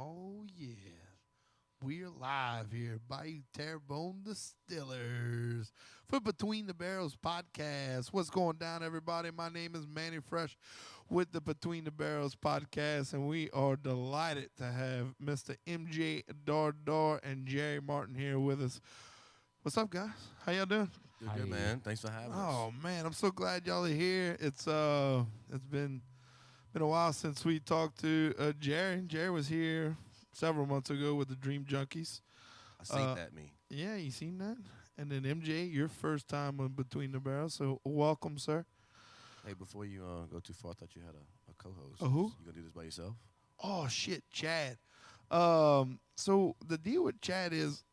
Oh, yeah. We're live here by Terrebonne Distillers for Between the Barrels podcast. What's going down, everybody? My name is Manny Fresh with the Between the Barrels podcast, and we are delighted to have Mr. MJ Dardar and Jerry Martin here with us. What's up, guys? How y'all doing? Good, man. Thanks for having us. Oh, man, I'm so glad y'all are here. It's been a while since we talked to Jerry. Jerry was here several months ago with the Dream Junkies. I seen that, me. Yeah, you seen that? And then MJ, your first time on Between the Barrels, so welcome, sir. Hey, before you go too far, I thought you had a co-host. A who? You gonna do this by yourself? Oh, shit, Chad. So the deal with Chad is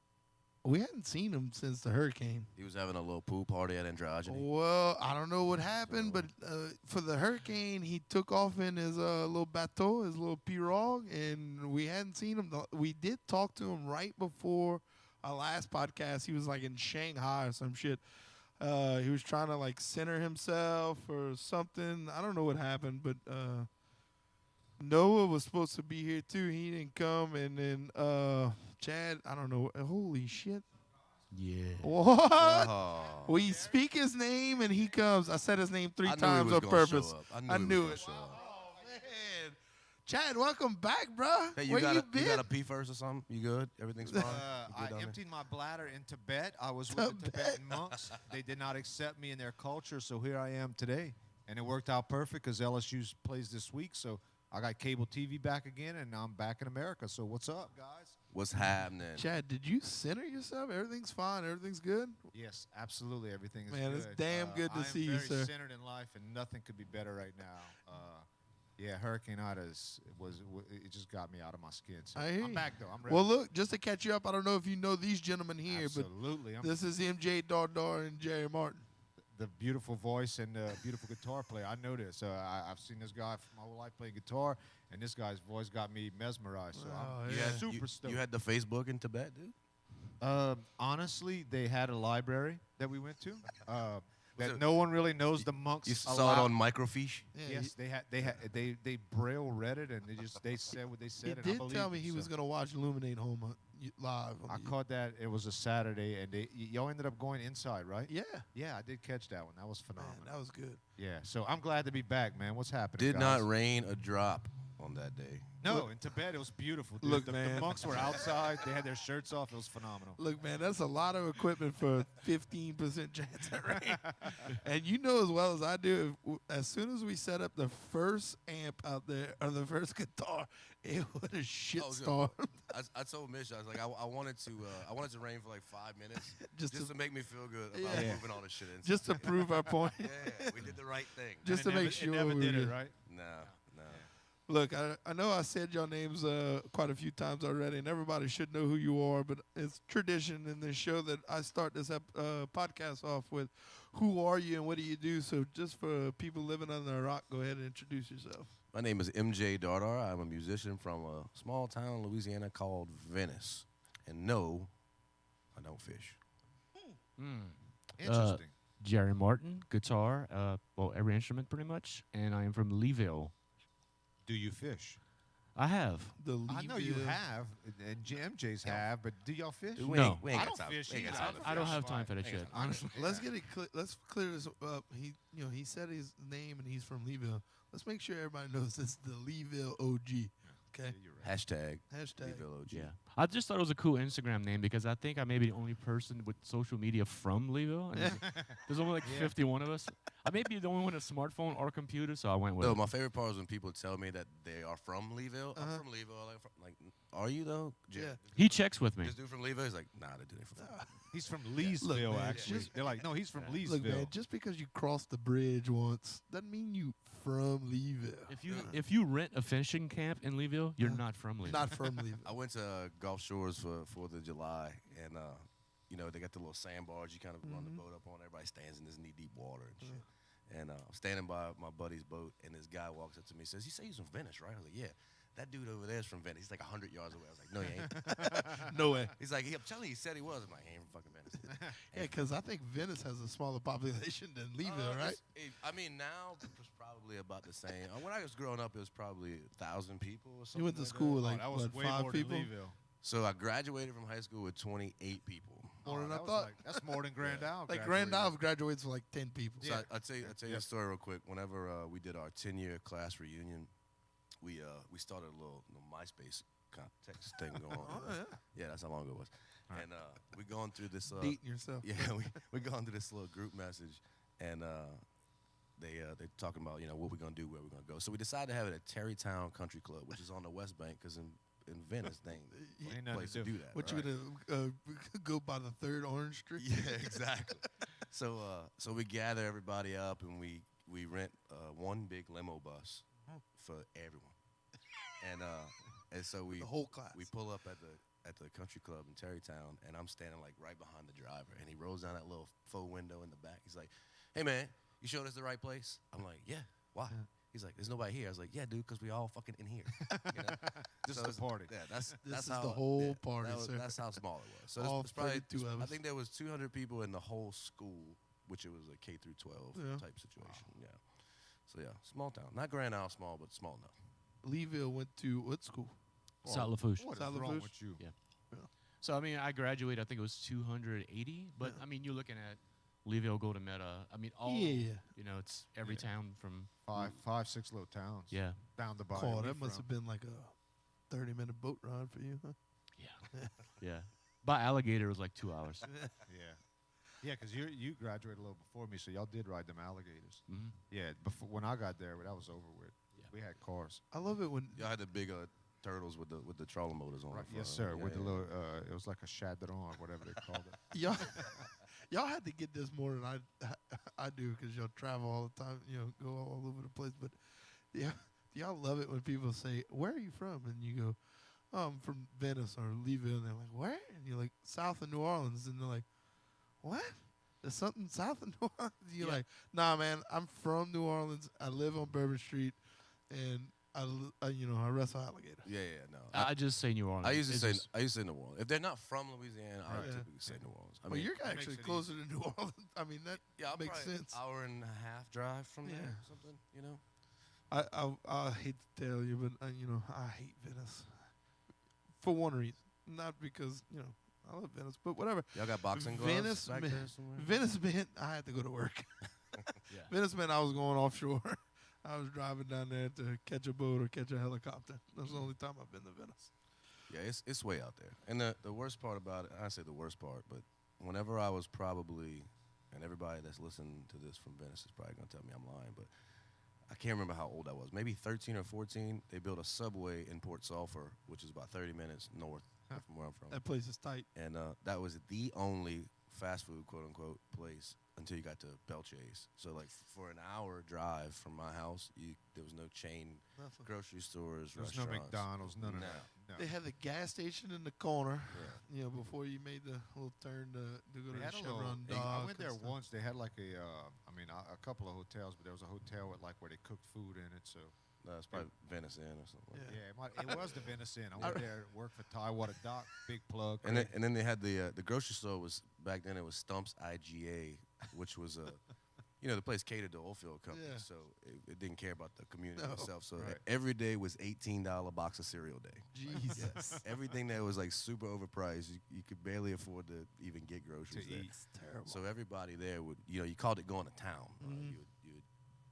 we hadn't seen him since the hurricane. He was having a little pool party at Androgyny. Well, I don't know what happened, but for the hurricane, he took off in his little bateau, his little pirogue, and we hadn't seen him. We did talk to him right before our last podcast. He was like in Shanghai or some shit. He was trying to like center himself or something. I don't know what happened, but Noah was supposed to be here too. He didn't come, and then Chad, I don't know. Holy shit. Yeah. What? Oh. We speak his name and he comes. I said his name three I knew he times was on gonna purpose. show up. I knew he was it. gonna show up. Oh, man. Chad, welcome back, bro. Hey, Where you you been? got a pee first or something? You good? Everything's fine? You I good down there? emptied my bladder in Tibet. I was with the Tibet. Tibetan monks. They did not accept me in their culture, so here I am today. And it worked out perfect because LSU plays this week, so I got cable TV back again, and I'm back in America. So what's up, guys? What's happening? Chad, did you center yourself? Everything's fine. Everything's good? Yes, absolutely. Everything is Man, good. it's damn good to see you, I'm sir. very centered in life, and nothing could be better right now. Yeah, Hurricane Ida it just got me out of my skin. So I hear I'm you. back, though. I'm ready. Well, look, just to catch you up, I don't know if you know these gentlemen here, Absolutely. but this is MJ Dardar and Jerry Martin. The beautiful voice and the beautiful guitar player. I know this. I've seen this guy for my whole life playing guitar, and this guy's voice got me mesmerized. So Oh, I'm yeah. super stoked. You had the Facebook in Tibet, dude? Honestly, they had a library that we went to that it- no one really knows the monks. You saw it on microfiche? Yeah, Yes, they braille read it, and they said what they he said. and I did believed tell me it, he was so. going to watch Illuminate Home live. I caught that. It was a Saturday, and y'all ended up going inside, right? Yeah. Yeah, I did catch that one. That was Man, phenomenal. that was good. Yeah, so I'm glad to be back, man. What's happening? Did guys? not rain a drop on that day. No, in Tibet it was beautiful. Dude. Look, the man. monks were outside. They had their shirts off. It was phenomenal. Look, man, that's a lot of equipment for 15% chance of rain. And you know as well as I do, as soon as we set up the first amp out there, or the first guitar, it was a shitstorm. I told Mitch, I was like, I wanted to rain for like 5 minutes Just just to- to make me feel good about Yeah. moving all this shit in. Just to prove our point. Yeah, we did the right thing. Just And to it make sure never, it never we did were it good. right. No. Look, I know I said your names quite a few times already, and everybody should know who you are, but it's tradition in this show that I start this podcast off with, who are you and what do you do? So just for people living under a rock, go ahead and introduce yourself. My name is MJ Dardar. I'm a musician from a small town in Louisiana called Venice. And no, I don't fish. Interesting. Jerry Martin, guitar, well, every instrument pretty much, and I am from Leeville. Do you fish? I have. The I know you Leeville- have, and MJ's have, but do y'all fish? We No. ain't I got don't time. fish We ain't got either. time to I don't fish. have time for that shit, honestly. Let's get it. Let's clear this up. He said his name and he's from Leeville. Let's make sure everybody knows this is the Leeville OG. Okay. You're right. Hashtag Hashtag. Leeville OG. Yeah. I just thought it was a cool Instagram name because I think I may be the only person with social media from Leeville. And there's only like 51 of us. I may be the only one with a smartphone or computer, so I went with No, it. my favorite part is when people tell me that they are from Leeville. Uh-huh. I'm from Leeville. Like, are you though? Yeah. He checks with me. This dude from Leeville? He's like, nah, that dude ain't from Leeville. He's from Leesville, man, actually. just- They're like, no, he's from Leesville. Look, man, just because you crossed the bridge once doesn't mean you from Leeville. If you rent a fishing camp in Leeville, you're not from Leeville. Not from Leeville. I went to Gulf Shores for 4th of July, and they got the little sandbars you kind of run the boat up on. Everybody stands in this knee-deep water and shit. And I'm standing by my buddy's boat, and this guy walks up to me and says, "You say he's from Venice, right?" I was like, "Yeah." That dude over there is from Venice. He's like 100 yards away. I was like, "No, he ain't." No way. He's like, "I'm telling you, he said he was." I'm like, "He ain't from fucking Venice." Yeah, because I think Venice has a smaller population than Leeville, right? I mean, now it's probably probably about the same. When I was growing up, it was probably 1,000 people or something. You went to like school with that. like that was what, way 5 more people? than Leeville. So I graduated from high school with 28 people. More than I that was thought. like- that's more than Grand Isle. Like Grand Isle graduates for like 10 people. So I'll tell you a story real quick. Whenever we did our 10-year class reunion, we started a little MySpace text thing going on. Oh, yeah. Yeah, that's how long ago it was. Right. And we going through this. Dating yourself. Yeah, we going through this little group message, and they're talking about what we're gonna do, where we're gonna go. So we decided to have it at Tarrytown Country Club, which is on the West Bank, because in Venice, they Ain't ain't nothing place to to do. do that. What right? you gonna go by the 3rd Orange Street? Yeah, exactly. So we gather everybody up, and we rent one big limo bus for everyone, and so The whole class. we pull up at the country club in Tarrytown, and I'm standing like right behind the driver, and he rolls down that little faux window in the back. He's like, "Hey man, you showed us the right place?" I'm like, "Yeah, why?" Yeah. He's like, "There's nobody here." I was like, "Yeah, dude, because we all fucking in here." You know? This So is it's- the party. Yeah, that's This is how the whole yeah, party, sir. That's how small it was. So All it's probably 32 of I us. think there was 200 people in the whole school, which it was a K through 12 Yeah. type situation. Yeah. So yeah, small town, not Grand Isle small, but small enough. Leeville went to what school? South Lafourche. What is South wrong Lafourche? with you? Yeah. So I mean, I graduated. I think it was 280. But Yeah. I mean, you're looking at Leeville, go to Meta. I mean, all Yeah. it's every Yeah. town from Five, 6 little towns. yeah. Down the bayou. Call. we That must from. have been like a 30-minute boat ride for you, huh? Yeah. By Alligator, it was like 2 hours. Yeah. Yeah, because you graduated a little before me, so y'all did ride them alligators. Mhm. Yeah, before when I got there, that was over with. Yeah. We had cars. I love it when Y'all had the big turtles with the trawler motors on. Right, the front. yes, sir. Yeah, with the yeah. little, it was like a chadron, whatever they called it. y'all had to get this more than I do because y'all travel all the time, go all over the place. But yeah, y'all love it when people say, "Where are you from?" And you go, "Oh, I'm from Venice or Leeville." And they're like, "Where?" And you're like, "South of New Orleans." And they're like, "What? There's something south of New Orleans?" And you're Yeah. like, "Nah, man, I'm from New Orleans. I live on Bourbon Street, and I wrestle alligator." Yeah, yeah, no. I just say New Orleans. I used to It's say just- I used to say New Orleans. If they're not from Louisiana, I Right. Yeah. typically say New Orleans. I Well, mean, you're makes actually it closer to New Orleans. I mean, that yeah, I'm makes probably sense. Hour and a half drive from there, Yeah. or something. You know. I hate to tell you, but I hate Venice for one reason, not because I love Venice, but whatever. Y'all got boxing gloves Venice, back man- there somewhere. Venice meant I had to go to work. Yeah. Venice meant I was going offshore. I was driving down there to catch a boat or catch a helicopter. That's the only time I've been to Venice. Yeah, it's way out there. And the worst part about it, I say the worst part, but whenever I was probably, and everybody that's listening to this from Venice is probably gonna tell me I'm lying, but I can't remember how old I was. Maybe 13 or 14. They built a subway in Port Sulphur, which is about 30 minutes north from where I'm from. That place is tight. And that was the only fast food, quote unquote, place until you got to Belchase. So like for an hour drive from my house, there was no chain Nothing. grocery stores, There was no restaurants. McDonald's, none of No. that. No. They had the gas station in the corner. Yeah. Before you made the little turn to go to They the had a little, Chevron I Dock. went there and stuff. once. They had like a couple of hotels, but there was a hotel with like where they cooked food in it. So No, it's probably Venice Inn or something. Like Yeah. it was the Venice Inn. I went there, worked for Tidewater Dock, big plug. that. And then they had the grocery store was back then. It was Stump's IGA, which was the place catered to oilfield companies, Yeah. so it didn't care about the community No. itself. So Right. every day was $18 box of cereal day. Jesus. Everything that was like super overpriced, you could barely afford to even get groceries To there. eat. It's terrible. So everybody there would, you called it going to town. Mhm. You would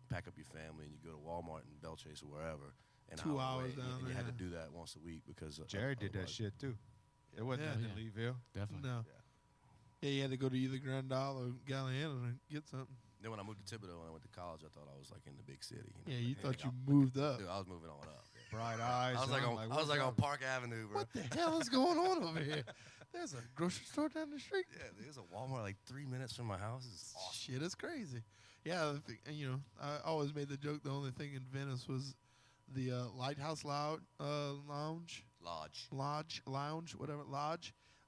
pack up your family and you go to Walmart and Belchase or wherever. An 2 hour away, hours down and you had to there. do that once a week because Jerry did that otherwise- shit too. It wasn't Yeah. nothing in Leeville. Definitely. No. Yeah. Yeah, you had to go to either Grand Isle or Galliana to get something. Then when I moved to Thibodeau and I went to college, I thought I was like in the big city. Yeah, you like, thought hey, you moved up. Dude, I was moving on up. Yeah. Bright eyes. I was like son, on what's on up? Park Avenue, bro. What the hell is going on over here? There's a grocery store down the street. Yeah, there's a Walmart like 3 minutes from my house. It's awesome. Shit is crazy. Yeah, I always made the joke. The only thing in Venice was the Lighthouse Lounge,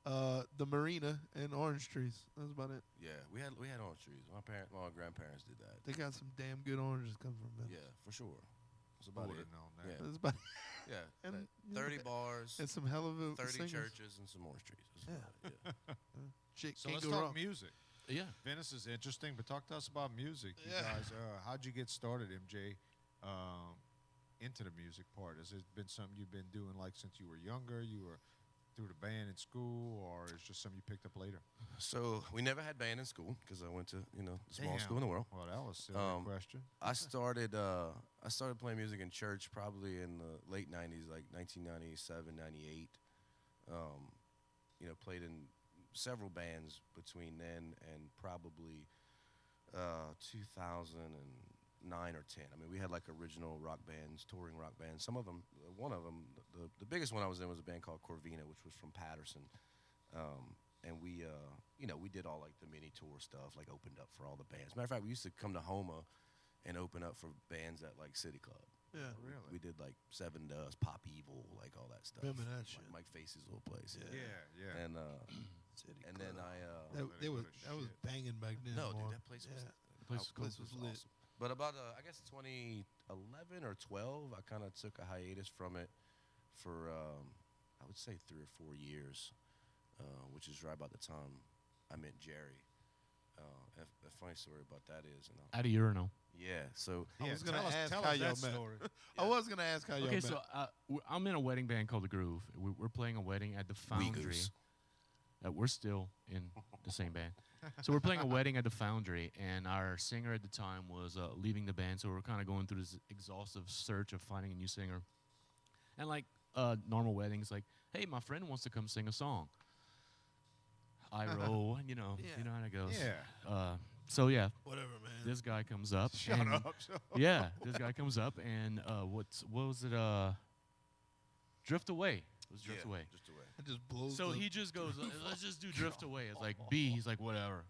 the Marina, and Orange Trees. That's about it. Yeah, we had orange trees. My grandparents did that. They got some damn good oranges coming from Venice. Yeah, for sure. That's I about would it. have known that. Yeah. That's about Yeah, And, that- you know, 30 bars, and some hell of a 30 singers. churches, and some orange trees. That's Yeah. about it, yeah. Shit, So can't let's go talk wrong. music. Yeah. Venice is interesting, but talk to us about music. You Yeah. guys, how'd you get started, MJ? into the music part? Has it been something you've been doing like since you were younger? You were through the band in school, or is it just something you picked up later? So we never had band in school because I went to the smallest school in the world. Well, that was a silly question. I started playing music in church probably in the late 90s, like 1997, 98. Played in several bands between then and probably 2009 or 10. I mean, we had like original rock bands, touring rock bands. Some of them, one of them, the biggest one I was in was a band called Corvina, which was from Patterson. And we did all like the mini tour stuff, like opened up for all the bands. Matter of fact, we used to come to Homa and open up for bands at like City Club. Yeah, really. We did like Seven Dust, Pop Evil, like all that stuff. Remember that shit? Mike Face's little place. Yeah. And City and then Club. I that was banging back then. no, more. dude, that place was place was lit. awesome. But about I guess 2011 or 12, I kind of took a hiatus from it for I would say 3 or 4 years, which is right about the time I met Jerry. A funny story about that is, At a urinal. yeah. So I was gonna ask tell how us y'all that met. story. I was gonna ask how y'all Okay, met. so I'm in a wedding band called The Groove. We're playing a wedding at the Foundry. Goose. We're still in the same band. So we're playing a wedding at the Foundry, and our singer at the time was leaving the band, so we're kind of going through this exhaustive search of finding a new singer. And like normal weddings, like, hey, my friend wants to come sing a song. I roll, you know how it goes. Yeah. So yeah, Whatever, man. this guy comes up. Shut and up. Yeah, this guy comes up, and what was it? Drift Away. It was Drift Away. Just away. It just blows. So up. he just goes, let's just do Drift Away. It's like B. He's like, whatever.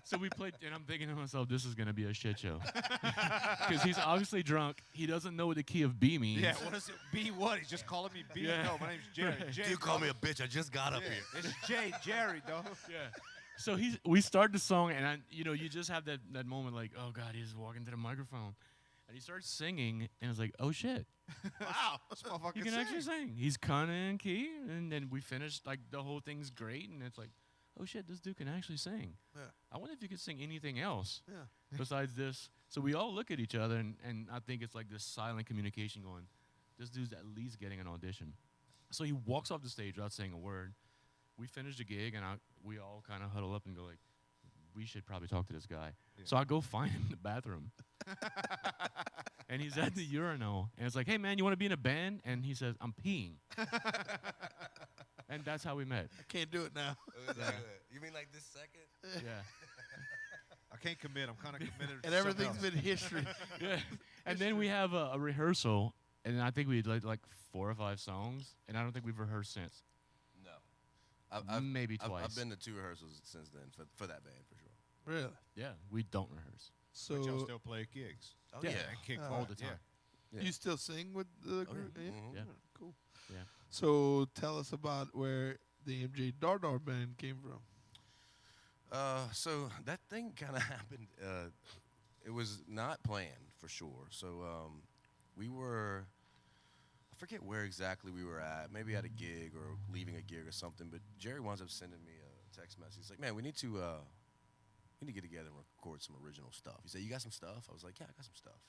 So we played, and I'm thinking to myself, this is gonna be a shit show, because he's obviously drunk. He doesn't know what the key of B means. Yeah, what is it? B what? He's just calling me B? Yeah. No, my name's Jerry. Right. Jay, You call me a bitch. I just got up here. It's Jerry, dog. Yeah. So we start the song, and you just have that moment like, oh God, he's walking to the microphone, and he starts singing, and it's like, oh shit, Wow, this motherfucker he can actually sing. He's kind of in key, and then we finished like the whole thing's great, and it's like, oh shit, this dude can actually sing. Yeah. I wonder if he could sing anything else Yeah. besides this. So we all look at each other, and I think it's like this silent communication going, this dude's at least getting an audition. So he walks off the stage without saying a word. We finish the gig, and we all kind of huddle up and go like, we should probably talk to this guy. Yeah. So I go find him in the bathroom. And he's at the urinal, and it's like, hey man, you want to be in a band? And he says, I'm peeing. And that's how we met. I can't do it now. You mean like this second? Yeah. I can't commit. I'm kind of committed. And to everything's something been history. Yeah. And then we have a rehearsal, and I think we did like 4 or 5 songs, and I don't think we've rehearsed since. No. Maybe twice. I've been to 2 rehearsals since then for that band for sure. Really? Yeah, we don't rehearse. So But y'all still play gigs. Oh Yeah. And kick All butt, the time. Yeah. you still sing with the Oh, group? yeah. Yeah. Mhm. Yeah. Cool. Yeah. So tell us about where the MJ Dardar Band came from. So that thing kind of happened. It was not planned for sure. So we were, I forget where exactly we were at. Maybe at a gig or leaving a gig or something. But Jerry winds up sending me a text message. He's like, "Man, we need to get together and record some original stuff." He said, "You got some stuff?" I was like, "Yeah, I got some stuff."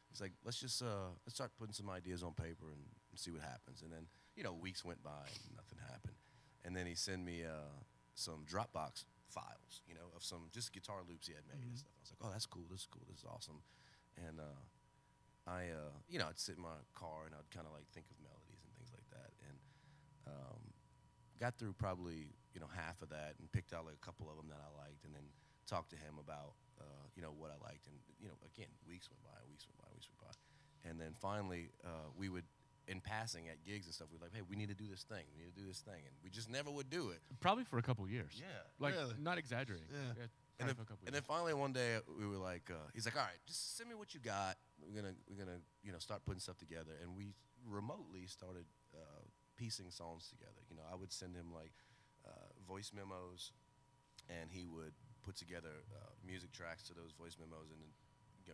He's like, let's start putting some ideas on paper and see what happens. And then weeks went by and nothing happened. And then he sent me some Dropbox files, of some just guitar loops he had made and stuff. I was like, oh, that's cool. This is cool. This is awesome. And I'd sit in my car and I'd kind of like think of melodies and things like that. And got through probably half of that and picked out like a couple of them that I liked, and then talked to him about what I liked. And again, weeks went by, and then finally we would, in passing at gigs and stuff, we'd like, hey, we need to do this thing, and we just never would do it. Probably for a couple years. Yeah. Like, Really? not exaggerating. Yeah. And probably then, for a couple and years. then finally one day we were like, he's like, all right, just send me what you got. We're gonna start putting stuff together, and we remotely started piecing songs together. I would send him like voice memos, and he would put together music tracks to those voice memos, and then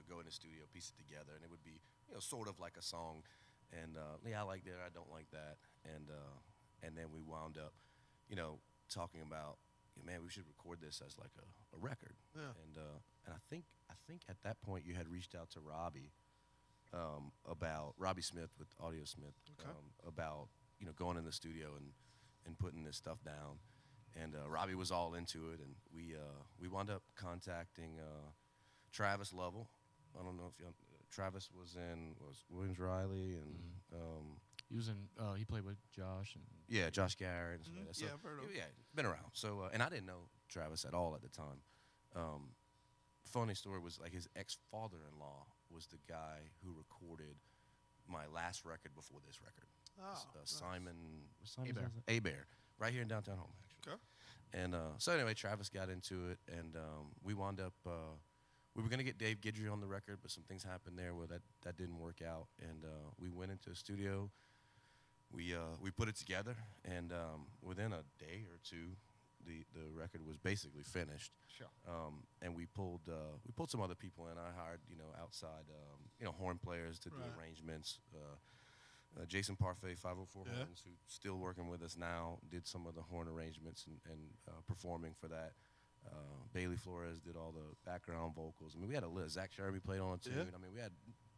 go in the studio, piece it together, and it would be sort of like a song. And I like that, I don't like that, and then we wound up talking about, man, we should record this as like a record. Yeah. And and I think at that point you had reached out to Robbie about Robbie Smith with Audio Smith about going in the studio and putting this stuff down, and Robbie was all into it, and we wound up contacting Travis Lovell. I don't know if Travis was Williams Riley and He was in. He played with Josh and yeah, Josh Garrett and stuff like that. So, Yeah, I've heard of him. yeah, been around. So and I didn't know Travis at all at the time. Funny story was like his ex-father-in-law was the guy who recorded my last record before this record. Simon Bear, right here in downtown home, actually. Okay. And so anyway, Travis got into it, and we wound up. We were gonna get Dave Guidry on the record, but some things happened there where that didn't work out, and we went into the studio. We put it together, and within a day or two, the record was basically finished. Sure. And we pulled some other people in. I hired outside horn players to do Right. arrangements. Jason Parfait, 504 Yeah. Horns, who's still working with us now, did some of the horn arrangements and performing for that. Bailey Flores did all the background vocals. I mean, we had a list. Zach Sherby played on a tune. Yeah. I mean,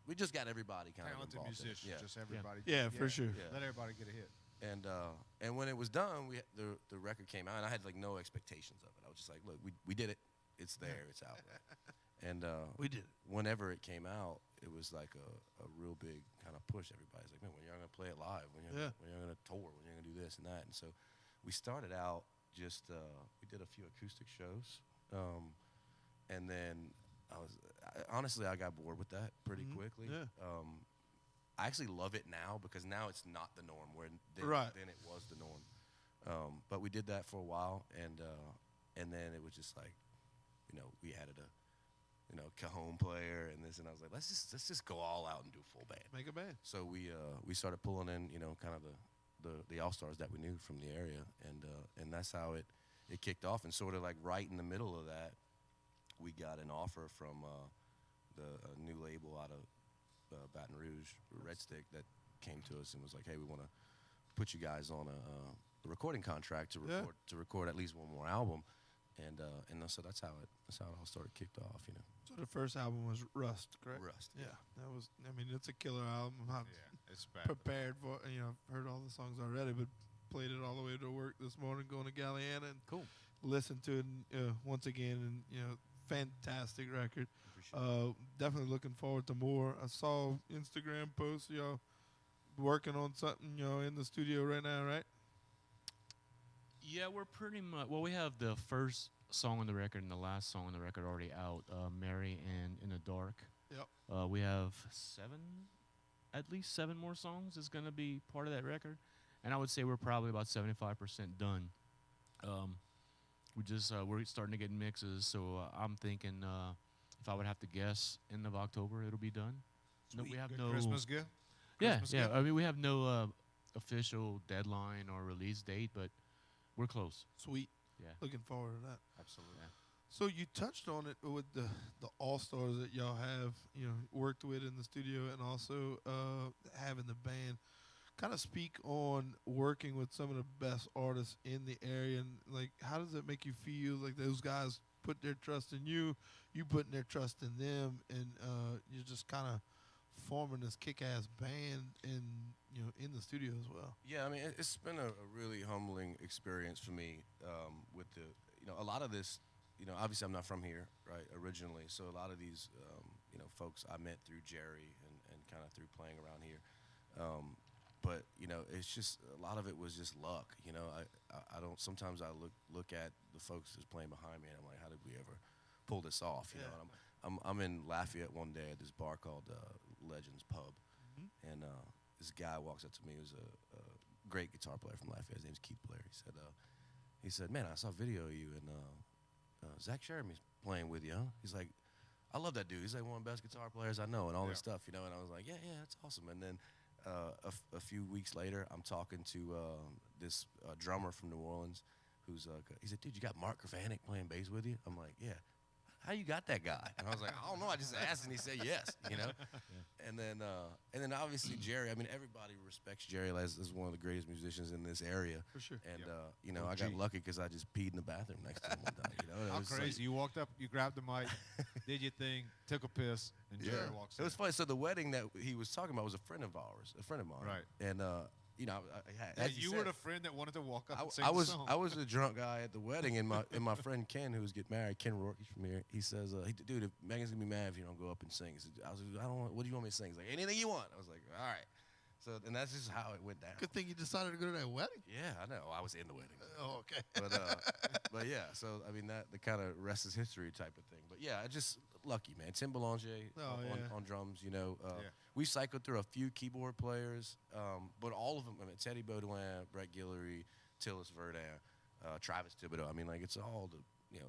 we just got everybody kind of Talented involved in it. musicians, Yeah. just everybody. Yeah, for sure. Yeah. Let everybody get a hit. And when it was done, the record came out, and I had like no expectations of it. I was just like, look, we did it. It's there. It's out. And We did it. whenever it came out, it was like a real big kind of push. Everybody's like, man, when you're going to play it live, when you're going to tour, when you're going to do this and that. And so we started out just we did a few acoustic shows, and then honestly I got bored with that pretty quickly. Yeah. I actually love it now because now it's not the norm. Where then it was the norm. But we did that for a while, and then it was just like, we added a cajon player and this, and I was like, let's just go all out and do full band. Make a band. So we started pulling in kind of the all stars that we knew from the area, and that's how it kicked off. And sort of like right in the middle of that, we got an offer from a new label out of Baton Rouge, Red Stick, that came to us and was like, hey, we want to put you guys on a recording contract to record at least one more album, and so that's how it all started, kicked off. So the first album was Rust, correct? Rust. Yeah, that was. I mean, it's a killer album. I'm not It's bad. prepared for. I've heard all the songs already, but played it all the way to work this morning, going to Galliana, and Cool. listened to it once again, and fantastic record. Definitely looking forward to more. I saw Instagram posts, y'all working on something, in the studio right now, right? Yeah, we're pretty much. Well, we have the first song on the record and the last song on the record already out. Mary and In the Dark. Yep. We have at least seven more songs is gonna be part of that record, and I would say we're probably about 75% done. We're starting to get mixes, so I'm thinking if I would have to guess, end of October it'll be done. No, we have Good no Christmas gift. Yeah, Christmas yeah. gift? I mean, we have no official deadline or release date, but we're close. Sweet. Yeah, Looking forward to that. absolutely. Yeah. So you touched on it with the all stars that y'all have, worked with in the studio, and also having the band. Kind of speak on working with some of the best artists in the area, and like, how does it make you feel? Like those guys put their trust in you, you putting their trust in them, and you're just kind of forming this kick-ass band in the studio as well. Yeah, I mean, it's been a really humbling experience for me with a lot of this, obviously I'm not from here, right, originally, so a lot of these, folks I met through Jerry and kind of through playing around here. But, it's just, a lot of it was just luck, I don't, sometimes I look at the folks that's playing behind me and I'm like, how did we ever pull this off, you know? And I'm in Lafayette one day at this bar called Legends Pub, and this guy walks up to me who's a great guitar player from Lafayette. His name's Keith Blair. He said, man, I saw a video of you, and Zach Sherman's playing with you, huh? He's like, I love that dude. He's like one of the best guitar players I know, and all this stuff, And I was like, yeah, that's awesome. And then a few weeks later, I'm talking to this drummer from New Orleans, he said, dude, you got Mark Gravanek playing bass with you? I'm like, yeah. how you got that guy? And I was like, I don't know. I just asked, and he said yes. You know. And then obviously Jerry. I mean, everybody respects Jerry as one of the greatest musicians in this area. For sure. And Yep. you know, I got lucky because I just peed in the bathroom next to him one time. You know, it How was crazy! You walked up, you grabbed the mic, did your thing, took a piss, and Jerry walks It in. was funny. So the wedding that he was talking about was a friend of mine. Right. And you know, Yeah, as he you said, were the friend that wanted to walk up and sing I the was song. I was the drunk guy at the wedding, and my friend Ken, who's getting married, Ken Rourke, he's from here. He says, dude, if Megan's gonna be mad if you don't go up and sing. I was like, I don't want. What do you want me to sing? He's like, anything you want. I was like, all right. So and that's just how it went down. Good thing you decided to go to that wedding. Yeah, I know. I was in the wedding. Oh, okay. But yeah. So I mean that the kind of rest is history type of thing. But yeah, I just lucky man. Tim Belanger on drums. You know, we cycled through a few keyboard players, but all of them. I mean, Teddy Baudouin, Brett Guillory, Tillis Verdun, Travis Thibodeau. I mean, like it's all the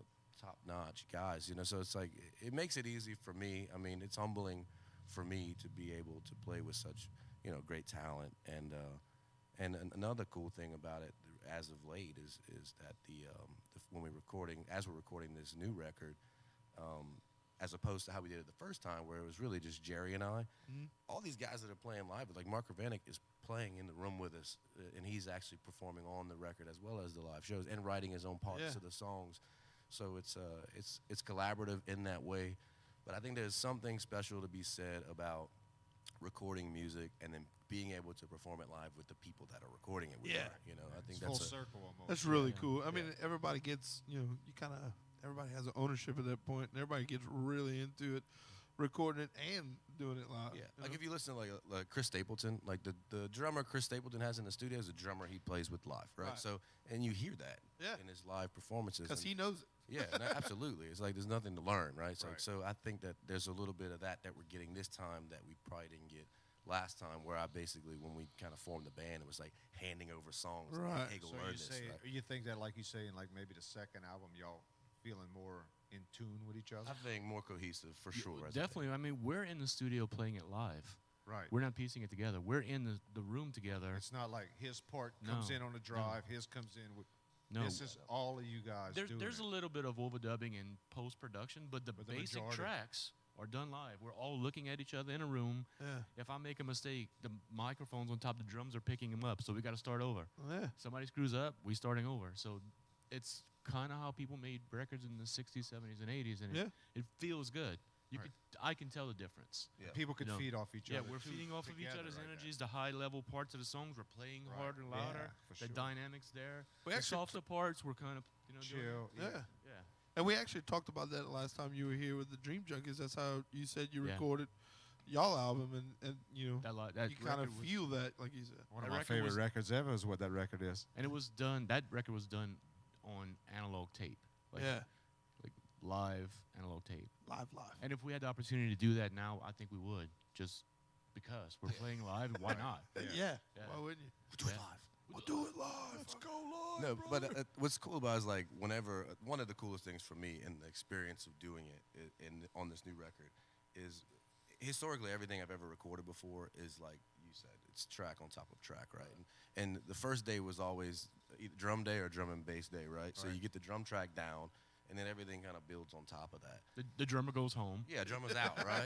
top notch guys. You know, so it's like it makes it easy for me. I mean, it's humbling for me to be able to play with such great talent. And another cool thing about it, as of late, is that when we're recording this new record, as opposed to how we did it the first time, where it was really just Jerry and I. All these guys that are playing live, like Mark Ravenik is playing in the room with us, and he's actually performing on the record as well as the live shows and writing his own parts of the songs. So it's collaborative in that way. But I think there's something special to be said about recording music and then being able to perform it live with the people that are recording it with you. You know, I think It's that's full circle almost. That's really cool. I mean, everybody gets, everybody has an ownership at that point, and everybody gets really into it, recording it and doing it live. Yeah, like if you listen to like Chris Stapleton, like the drummer Chris Stapleton has in the studio is a drummer he plays with live, right? So, and you hear that in his live performances. Because he knows it. Yeah, absolutely. It's like there's nothing to learn, right? So I think that there's a little bit of that we're getting this time that we probably didn't get last time, where I basically, when we kind of formed the band, it was like handing over songs. Right. Like, hey, go So learn you this. say, Right? you think that, like you say, in like maybe the second album, y'all feeling more in tune with each other? I think more cohesive for sure. Definitely. I mean, we're in the studio playing it live. Right. We're not piecing it together. We're in the room together. It's not like his part comes No, in on the drive, his comes in with. No. This is all of you guys doing There's it. a little bit of overdubbing and post-production, but the basic majority. tracks are done live. We're all looking at each other in a room. Yeah. If I make a mistake, the microphones on top of the drums are picking them up, so we got to start over. Yeah. Somebody screws up, we starting over. So it's kind of how people made records in the 60s, 70s, and 80s, and it feels good. I can tell the difference. Yeah. People can feed off each Yeah, other. we're too, feeding off of each together other's like that. energies, the high-level parts of the songs. We're playing Right. harder, louder. for The sure. dynamics there. We The actually softer parts, we're kind of doing Chill. Yeah. Yeah. And we actually talked about that last time you were here with the Dream Junkies. That's how you said you Yeah. recorded y'all album, and That you kind of record was- feel that, like you said. One of That my record favorite was- records ever is what that record is. And it was done. That record was done on analog tape, like live analog tape. Live. And if we had the opportunity to do that now, I think we would. Just because we're playing live, why not? Yeah. Yeah. Why wouldn't you? Do it Yeah. live. We'll do it live. Let's go live. No, but what's cool about it is like whenever one of the coolest things for me in the experience of doing it on this new record is historically everything I've ever recorded before is like you said, it's track on top of track, right? And the first day was always either drum day or drum and bass day, right? So you get the drum track down, and then everything kind of builds on top of that. The drummer goes home. Yeah, drummer's out, right?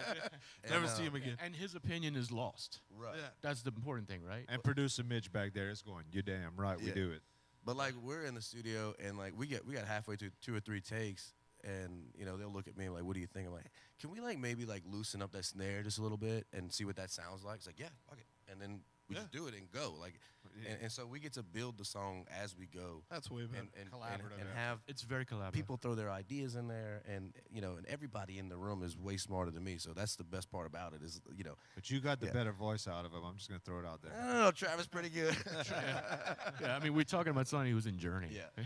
Never see him again. And his opinion is lost. Right. Yeah. That's the important thing, right? And producer Mitch back there is going, you're damn right, we Yeah. do it. But like we're in the studio and like we got halfway to 2 or 3 takes, and they'll look at me like, what do you think? I'm like, can we like maybe like loosen up that snare just a little bit and see what that sounds like? It's like, yeah, fuck it. And then we just do it and go. Like and so we get to build the song as we go. That's way better. And Collaborative and effort. have It's very collaborative. people throw their ideas in there, and and everybody in the room is way smarter than me. So that's the best part about it is But you got the Yeah. better voice out of him. I'm just going to throw it out there. I don't know, Travis pretty good. Yeah, I mean, we're talking about somebody who's in Journey. Yeah.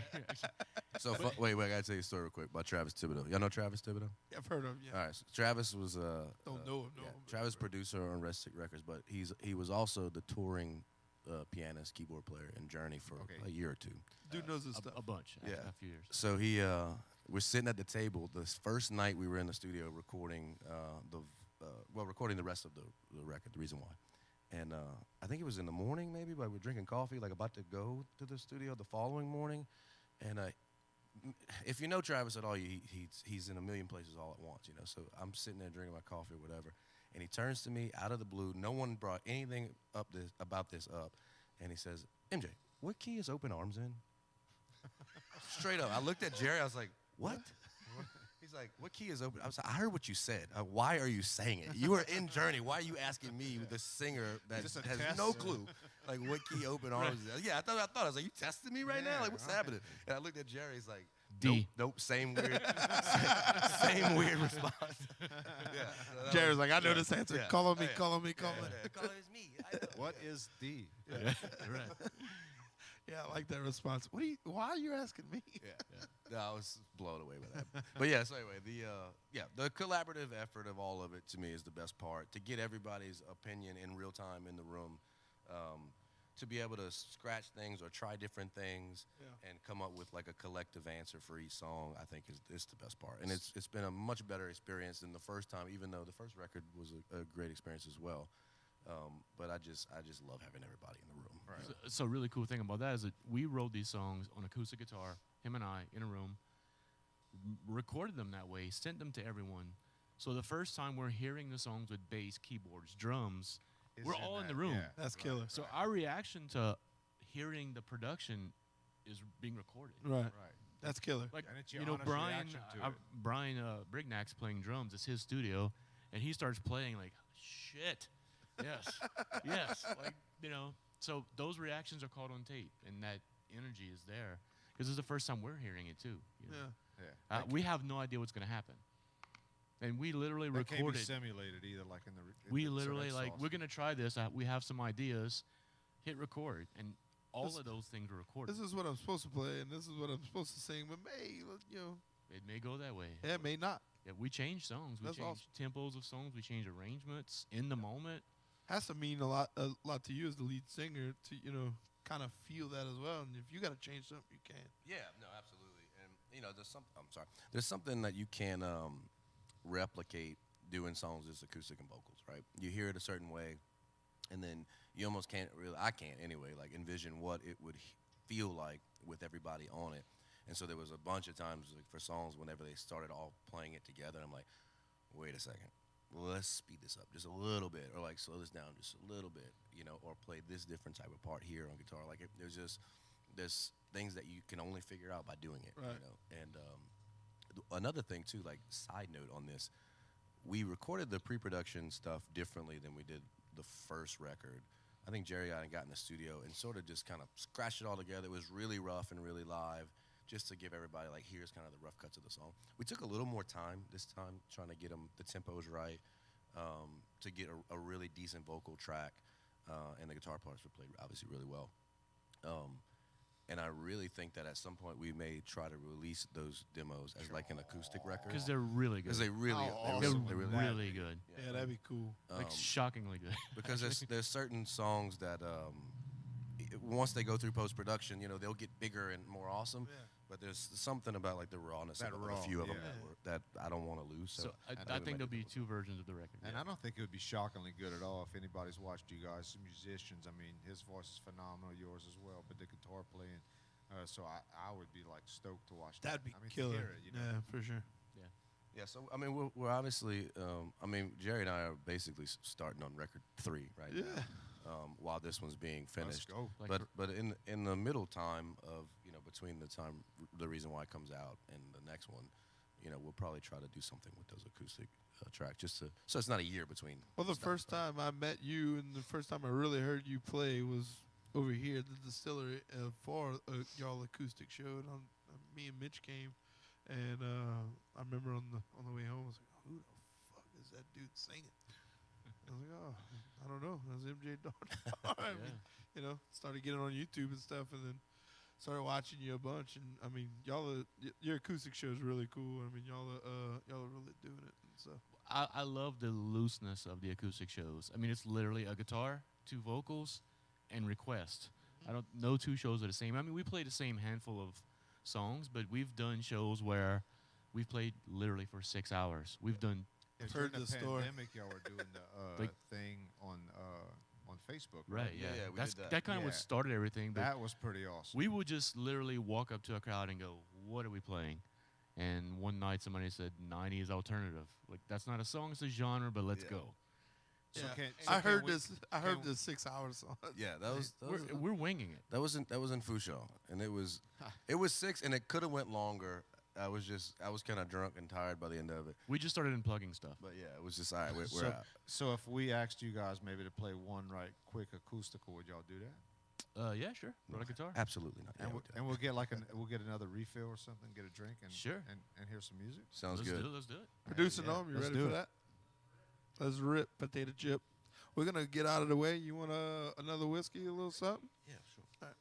So wait, I gotta tell you a story real quick about Travis Thibodeau. Y'all know Travis Thibodeau? I've heard of All right, so Travis was Don't know him. Travis producer on Red Stick Records, but he was also the touring pianist, keyboard player in Journey for a year or two. Dude knows his stuff. A bunch. Yeah. A few years. So he we're sitting at the table this first night we were in the studio recording recording the rest of the record, The Reason Why. And I think it was in the morning maybe, but we're drinking coffee, like about to go to the studio the following morning. And if you know Travis at all, he's in a million places all at once, you know. So I'm sitting there drinking my coffee or whatever, and he turns to me out of the blue. No one brought anything about this up, and he says, "MJ, what key is Open Arms in?" Straight up. I looked at Jerry. I was like, "What?" He's like, "What key is open?" I was like, "I heard what you said. Why are you saying it? You were in Journey. Why are you asking me, the singer that has no clue, like what key Open Arms is?" Yeah, I thought. I was like, "You testing me right now? Like, what's happening?" And I looked at Jerry. He's like, D. Nope, same weird, same weird response. Yeah. Jerry's like, I know this answer. Yeah. Call on me, Yeah. call on me, call on me. Call it me. I know. What is D? Yeah. Right. Yeah, I like that response. Why are you asking me? Yeah. No, I was blown away by that. But yeah, so anyway, the collaborative effort of all of it to me is the best part. To get everybody's opinion in real time in the room, to be able to scratch things or try different things and come up with like a collective answer for each song, I think is the best part. And it's been a much better experience than the first time, even though the first record was a great experience as well. But I just love having everybody in the room. Right. So really cool thing about that is that we wrote these songs on acoustic guitar, him and I, in a room, recorded them that way, sent them to everyone. So the first time we're hearing the songs with bass, keyboards, drums, we're all in the room. Yeah. That's killer. So our reaction to hearing the production is being recorded. Right. Right. That's killer. Like, And it's your you know, honest Brian, reaction to it. Brian Brignac's playing drums. It's his studio, and he starts playing like, shit, yes, yes, like, you know. So those reactions are caught on tape, and that energy is there because it's the first time we're hearing it too. You know? Yeah. Yeah. We have no idea what's going to happen, and we literally That can't be recorded. simulated either, like in the. We so literally that's like awesome. we're going to try this. We have some ideas. Hit record, and all of those things were recorded. This is what I'm supposed to play, and this is what I'm supposed to sing. But you know, It may go that way. yeah, it may not. Yeah, we change songs. We That's change tempos of songs. We change arrangements in the moment. Has to mean a lot to you as the lead singer to kind of feel that as well. And if you got to change something, you can. Yeah, no, absolutely. And there's something that you can replicate doing songs as acoustic and vocals, right? You hear it a certain way, and then you almost can't really. I can't anyway. Like envision what it would feel like with everybody on it. And so there was a bunch of times like, for songs whenever they started all playing it together, I'm like, wait a second. Let's speed this up just a little bit, or like slow this down just a little bit, or play this different type of part here on guitar. Like there's things that you can only figure out by doing it, Right. And another thing too, like side note on this, we recorded the pre-production stuff differently than we did the first record. I think Jerry and I got in the studio and sort of just kind of scratched it all together. It was really rough and really live, just to give everybody, like, here's kind of the rough cuts of the song. We took a little more time this time trying to get the tempos right, to get a really decent vocal track, and the guitar parts were played obviously really well. And I really think that at some point we may try to release those demos as like an acoustic record. Because they're really good. Because they really, They're they really, really good. Yeah, that'd be cool. Like shockingly good. because there's certain songs that once they go through post-production, they'll get bigger and more awesome. Yeah. But there's something about like the rawness That of raw, a few of them yeah. that I don't want to lose. So, So I think there'll be two versions of the record. And I don't think it would be shockingly good at all if anybody's watched you guys, musicians. I mean, his voice is phenomenal, yours as well. But the guitar playing, so I would be like stoked to watch that. That'd be I mean, to killer. hear it, Yeah, for sure. yeah. So I mean, we're obviously, Jerry and I are basically starting on record 3 right Yeah. now, while this one's being Let's finished. go. Like But in the middle time of between the time the reason why it comes out and the next one, we'll probably try to do something with those acoustic tracks so it's not a year between. Well, the stuff, first time I met you and the first time I really heard you play was over here at the distillery for y'all acoustic show. And me and Mitch came, and I remember on the way home I was like, "Who the fuck is that dude singing?" I was like, "Oh, I don't know. That's MJ Dardar." I mean, started getting on YouTube and stuff, and then started watching you a bunch. And I mean, your acoustic show is really cool. I mean, y'all are really doing it. And so I love the looseness of the acoustic shows. I mean, it's literally a guitar, 2 vocals, and request. I don't know 2 shows are the same. I mean, we play the same handful of songs, but we've done shows where we've played literally for 6 hours. We've done I've During heard the the story. pandemic, y'all were doing the Like- thing on Facebook. right, Yeah, yeah. yeah, we did that. That kind of what Yeah. started everything. But That was pretty awesome. we would just literally walk up to a crowd and go, what are we playing? And one night somebody said 90s alternative. Like that's not a song, it's a genre, but let's Yeah. go. So Yeah. can- so I can heard we- this. I heard can- this 6 hours song. Yeah, that was We're winging it. that was in Fushaw, and it was 6, and it could have went longer. I was kind of drunk and tired by the end of it. We just started unplugging stuff. But yeah, it was just all right. We're So, out. so if we asked you guys maybe to play one right quick acoustical, would y'all do that? Yeah, sure. Brought a guitar. Absolutely not. Yeah, And we'll get like we'll get another refill or something, get a drink, and Sure. and hear some music. sounds Let's good. do it. Let's do it. Producer Yeah, Norm, you let's ready do for it. that? Let's rip potato chip. We're gonna get out of the way. You want another whiskey, a little something? Yeah, sure. All right.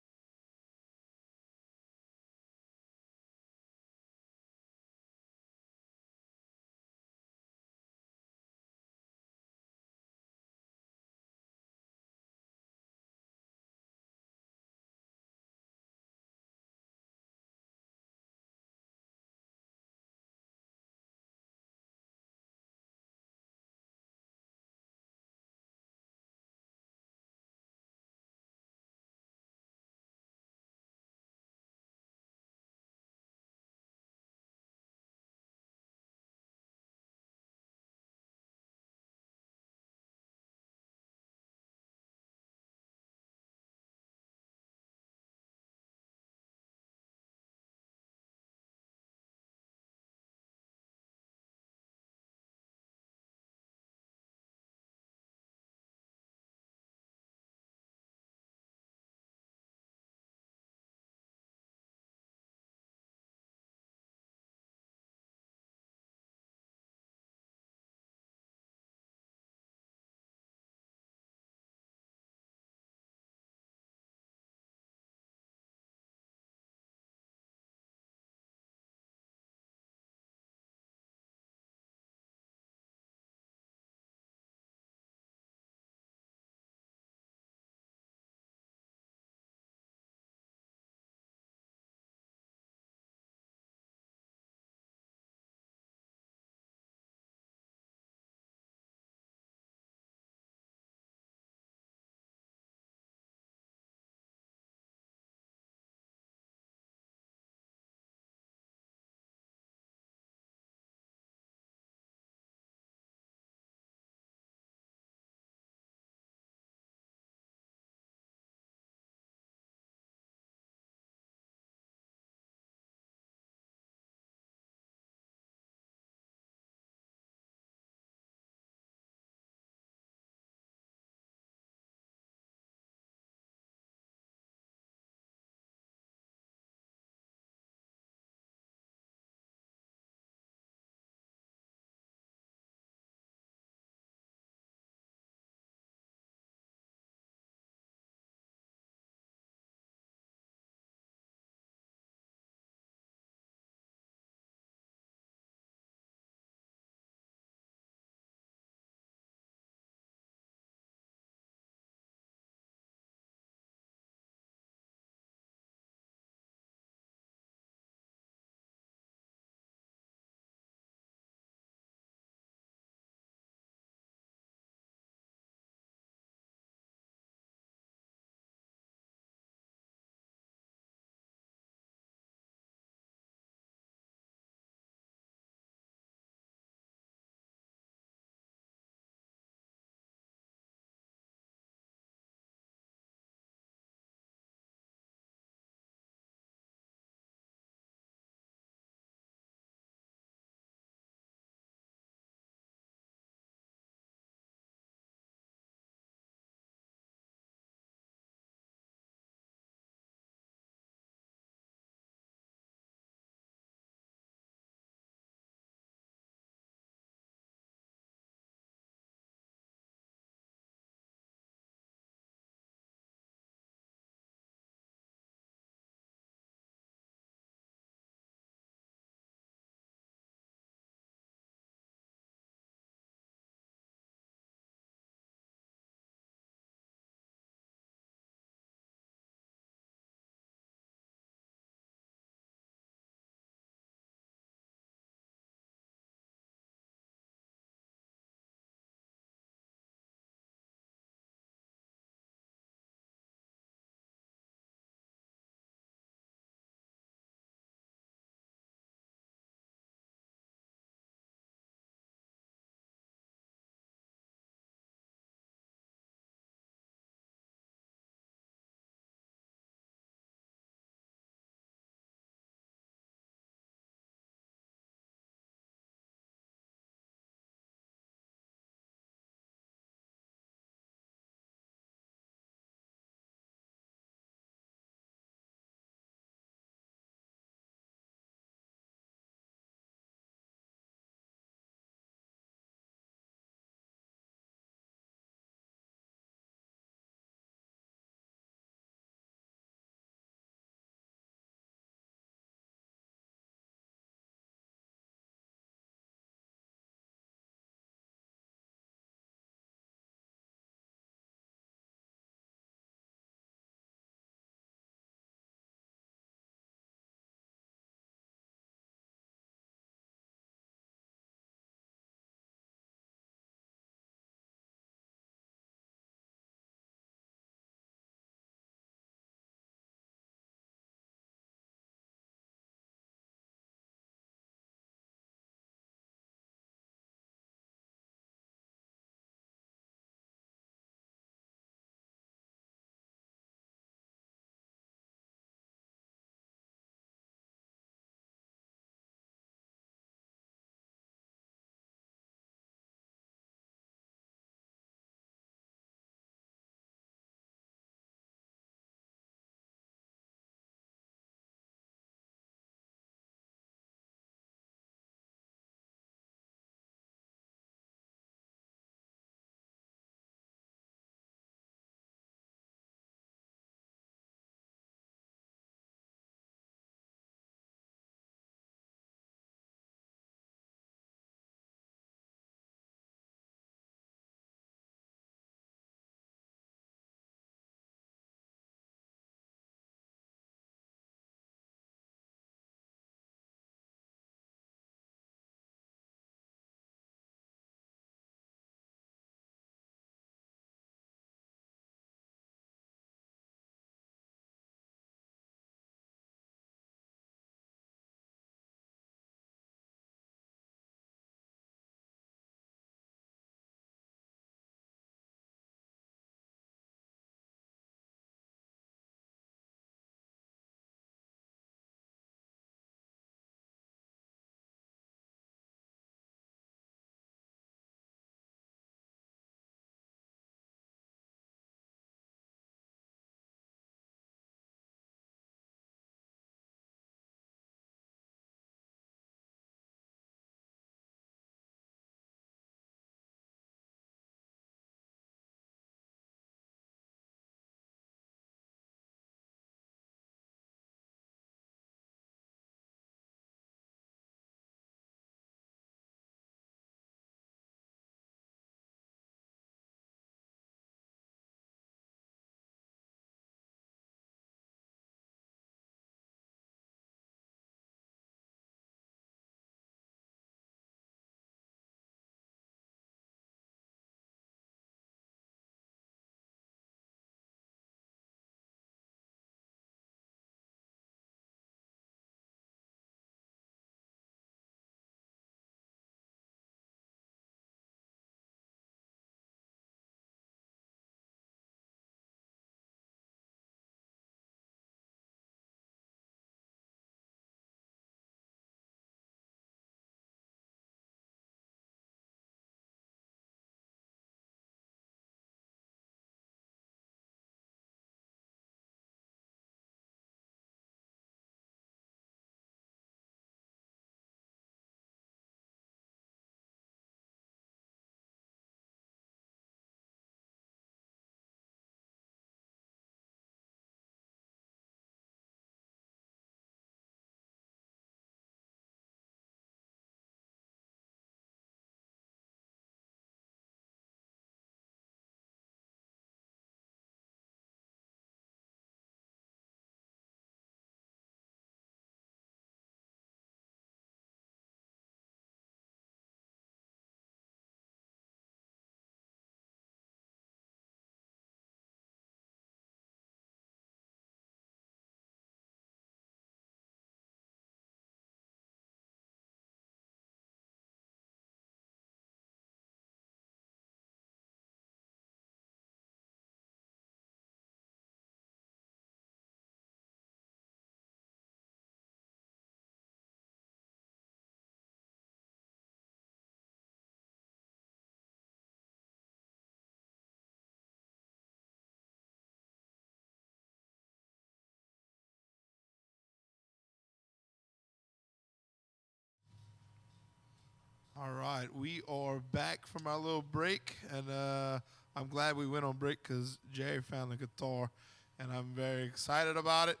All right, we are back from our little break, and I'm glad we went on break because Jerry found the guitar, and I'm very excited about it.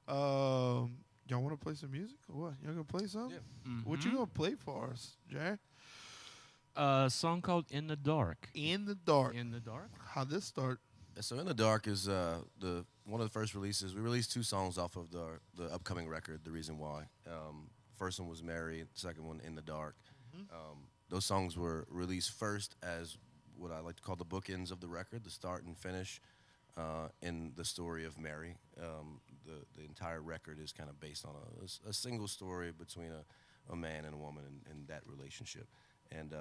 Y'all want to play some music or what? Y'all gonna play something? Yeah. What you gonna play for us, Jerry? A song called "In the Dark." In the Dark. In the Dark. How'd this start? So In the Dark is the one of the first releases. We released 2 songs off of the upcoming record, The Reason Why. First one was Mary, second one In the Dark. Those songs were released first as what I like to call the bookends of the record, the start and finish in the story of Mary. The entire record is kind of based on a single story between a man and a woman and that relationship. And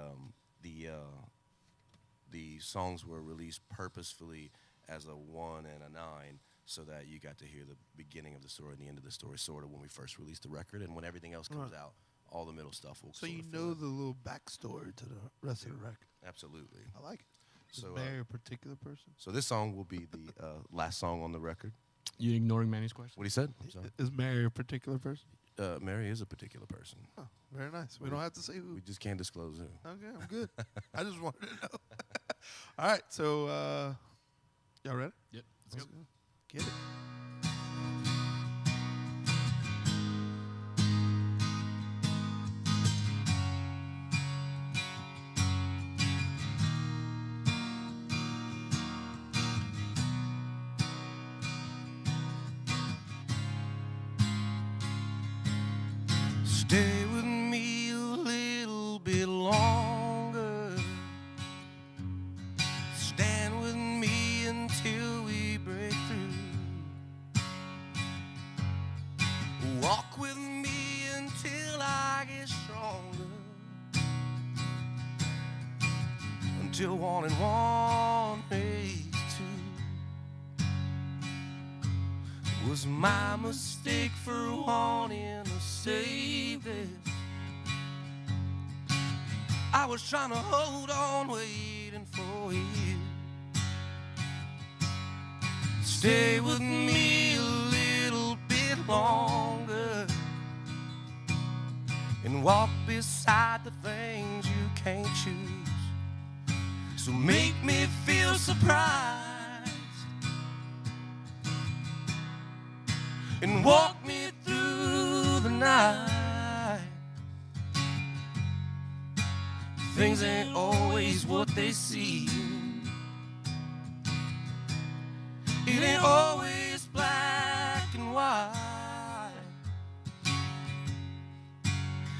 the songs were released purposefully as a 1 and a 9 so that you got to hear the beginning of the story and the end of the story sort of when we first released the record. And when everything else comes out, all the middle stuff will So sort you of fill know in. the little backstory to the rest of the record. Absolutely. I like it. Is So, Mary a particular person? So this song will be the last song on the record. You ignoring Manny's question? What he said? I'm sorry. Is Mary a particular person? Mary is a particular person. Oh, very nice. We don't have to say who. We just can't disclose who. Okay, I'm good. I just wanted to know. All right, so y'all ready? Yep. Let's go. Get it. Stay with me a little bit longer. Stand with me until we break through. Walk with me until I get stronger. Until 1 and 1 makes 2. It was my mistake for wanting to save this. I was trying to hold on, waiting for you. Stay with me a little bit longer and walk beside the things you can't choose. So make me feel surprised and walk me through the night. Things ain't always what they seem. It ain't always black and white.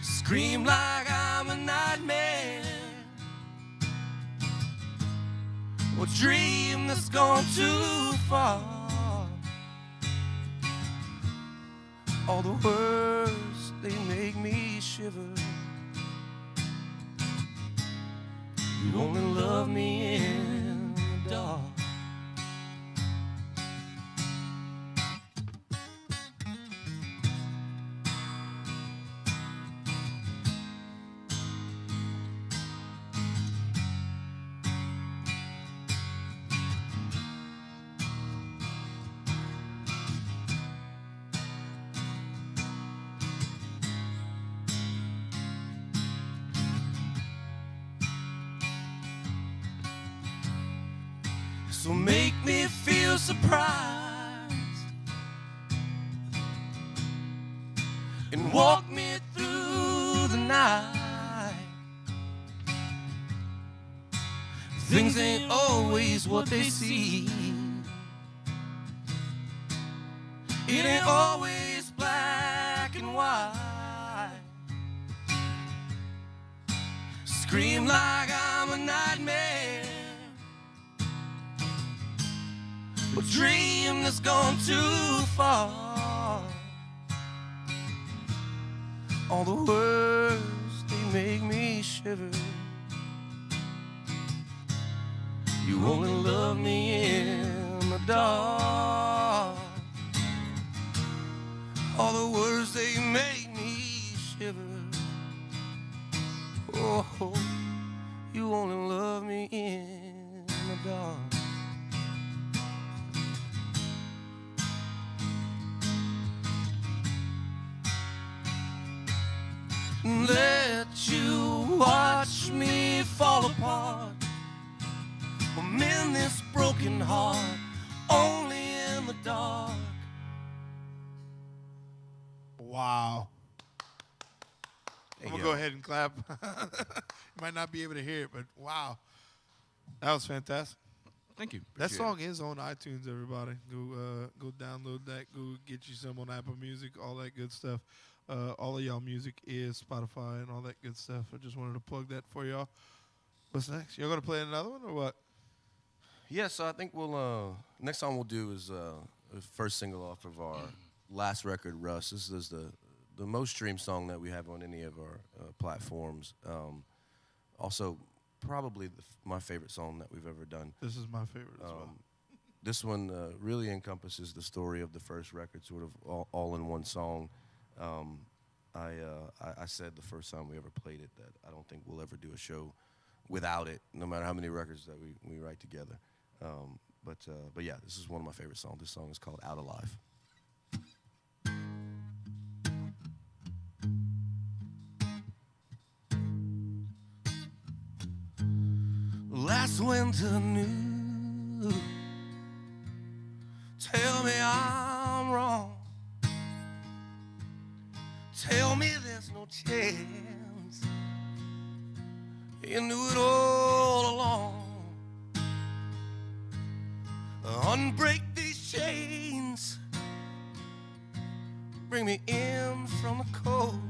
Scream like I'm a nightmare, or dream that's gone too far. All the words, they make me shiver. You only love me in the dark. So make me feel surprised and walk me through the night. Things ain't always what they seem. It ain't always black and white. Scream like I'm a nightmare, a dream that's gone too far. All the words, they make me shiver. You only love me in the dark. All the words, they make me shiver. Oh, you only love me in the dark. Let you walk broken heart, only in the dark. Wow. I'm Hey, going to yo. go ahead and clap. You might not be able to hear it, but wow. That was fantastic. Thank you. That Appreciate song is on iTunes, everybody. Go download that. Go get you some on Apple Music, all that good stuff. All of y'all music is Spotify and all that good stuff. I just wanted to plug that for y'all. What's next? You're going to play another one or what? Yeah, so I think we'll next song we'll do is the first single off of our last record, Russ. This is the most streamed song that we have on any of our platforms. Also, probably my favorite song that we've ever done. This is my favorite as well. This one really encompasses the story of the first record, sort of all in one song. I said the first time we ever played it that I don't think we'll ever do a show without it, no matter how many records that we write together. But yeah, this is one of my favorite songs. This song is called Out Alive. Last winter new, tell me I'm wrong. Tell me there's no chance. You knew it all along. Unbreak these chains. Bring me in from the cold.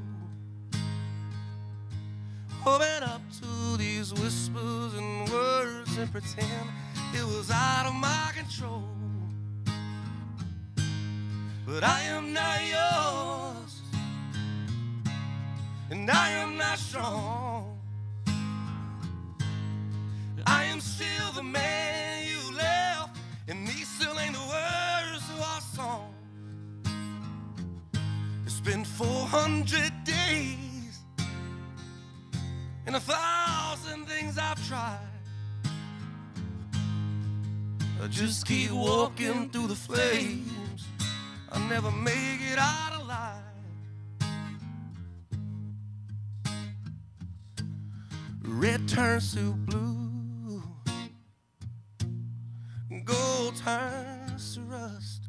Open up to these whispers and words and pretend it was out of my control. But I am not yours, and I am not strong. I am still the man you left, and these still ain't the words to our song. It's been 400 days and 1,000 things I've tried. I just keep walking through the flames. I never make it out alive. Red turns to blue, gold turns to rust.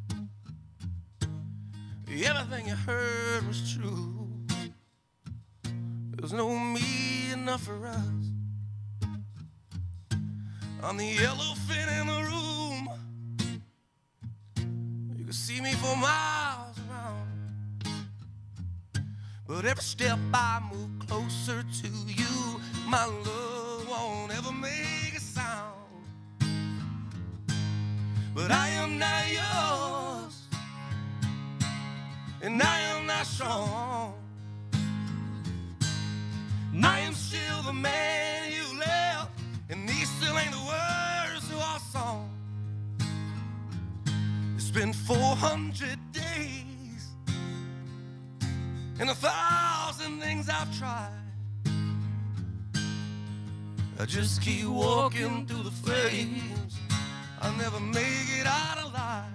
Everything you heard was true. There's no me enough for us. I'm the elephant in the room. You can see me for miles around. But every step I move closer to you, my love won't ever make a sound. But I am not yours, and I am not strong. I am still the man you left, and these still ain't the words to our song. It's been 400 days and 1,000 things I've tried. I just keep walking through the flames. I'll never make it out alive.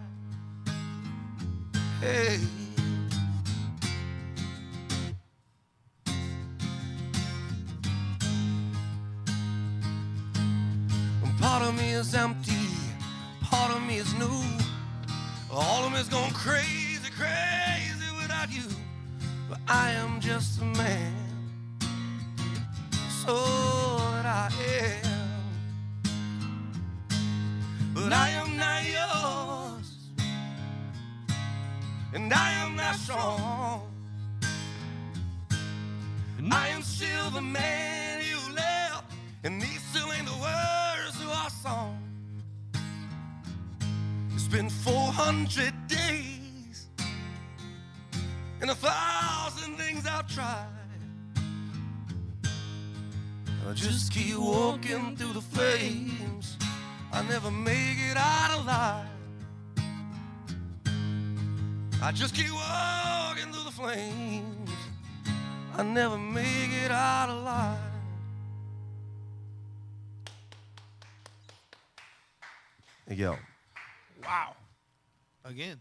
Hey. Part of me is empty, part of me is new. All of me is going crazy, crazy without you. But I am just a man, so that I am. But I am not yours, and I am not strong. And I am still the man you left, and these still ain't the words to our song. It's been 400 days and 1,000 things I've tried. I just keep walking through the flames. I never make it out alive. I just keep walking through the flames. I never make it out alive. Hey, yo. Wow. Again.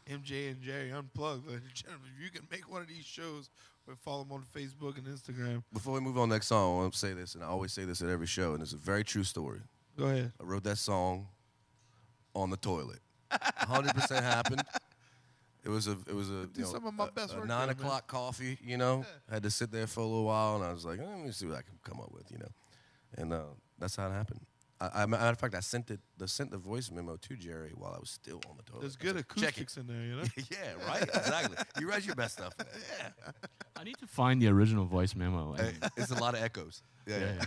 MJ and Jerry Unplugged, ladies and gentlemen. If you can make one of these shows, or follow them on Facebook and Instagram. Before we move on to the next song, I want to say this, and I always say this at every show, and it's a very true story. Go ahead. I wrote that song on the toilet. 100% happened. It was a some of my best a work 9 there, man. o'clock coffee, you know. Had to sit there for a little while, and I was like, let me see what I can come up with, you know. And that's how it happened. Matter of fact, I sent the voice memo to Jerry while I was still on the toilet. There's good Check it. acoustics in there, you know. Yeah, right. Exactly. You write your best stuff. Yeah. I need to find the original voice memo. Hey, it's a lot of echoes. Yeah.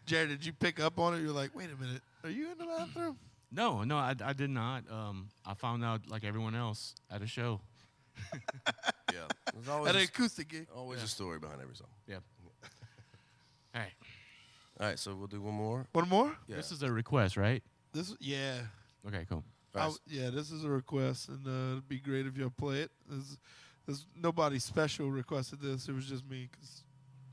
Jared, did you pick up on it? You're like, wait a minute, are you in the bathroom? No, I did not. I found out like everyone else at a show. Yeah. There's always At an acoustic gig. always a story behind every song. Yep. All right. All right, so we'll do one more. One more? Yeah. This is a request, right? Yeah. Okay, cool. All right. Yeah, this is a request, and it'd be great if y'all play it. There's nobody special requested this. It was just me, 'cause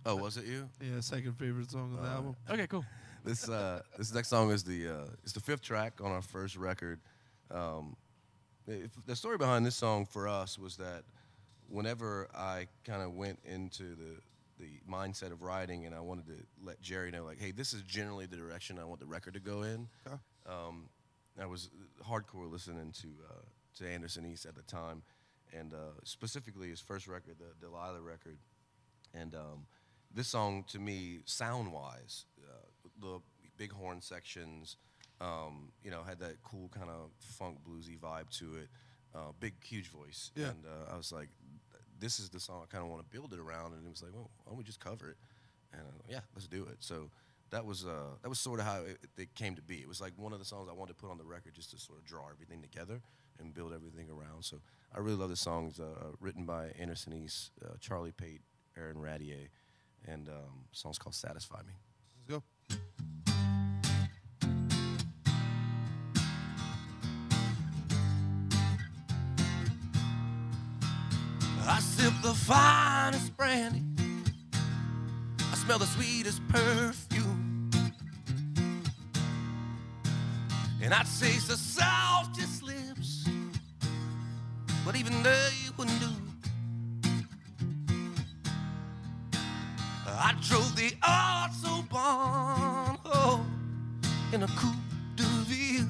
Oh, was it you? yeah, second favorite song on the album. Okay, cool. This next song is it's the 5th track on our first record. The story behind this song for us was that whenever I kind of went into the mindset of writing and I wanted to let Jerry know, like, hey, this is generally the direction I want the record to go in. Okay. I was hardcore listening to Anderson East at the time, and specifically his first record, the Delilah record. And this song, to me, sound-wise, the big horn sections, had that cool kind of funk bluesy vibe to it. Big, huge voice. Yeah. And I was like, this is the song I kind of want to build it around. And it was like, well, why don't we just cover it? And yeah, let's do it. So that was sort of how it came to be. It was like one of the songs I wanted to put on the record just to sort of draw everything together and build everything around. So I really love this song. It's written by Anderson East, Charlie Pate, Aaron Radier, and the song's called Satisfy Me. Let's go. I sip the finest brandy, I smell the sweetest perfume, and I taste the softest lips, but even they wouldn't do. I drove the Autobahn, oh, in a coupe de ville,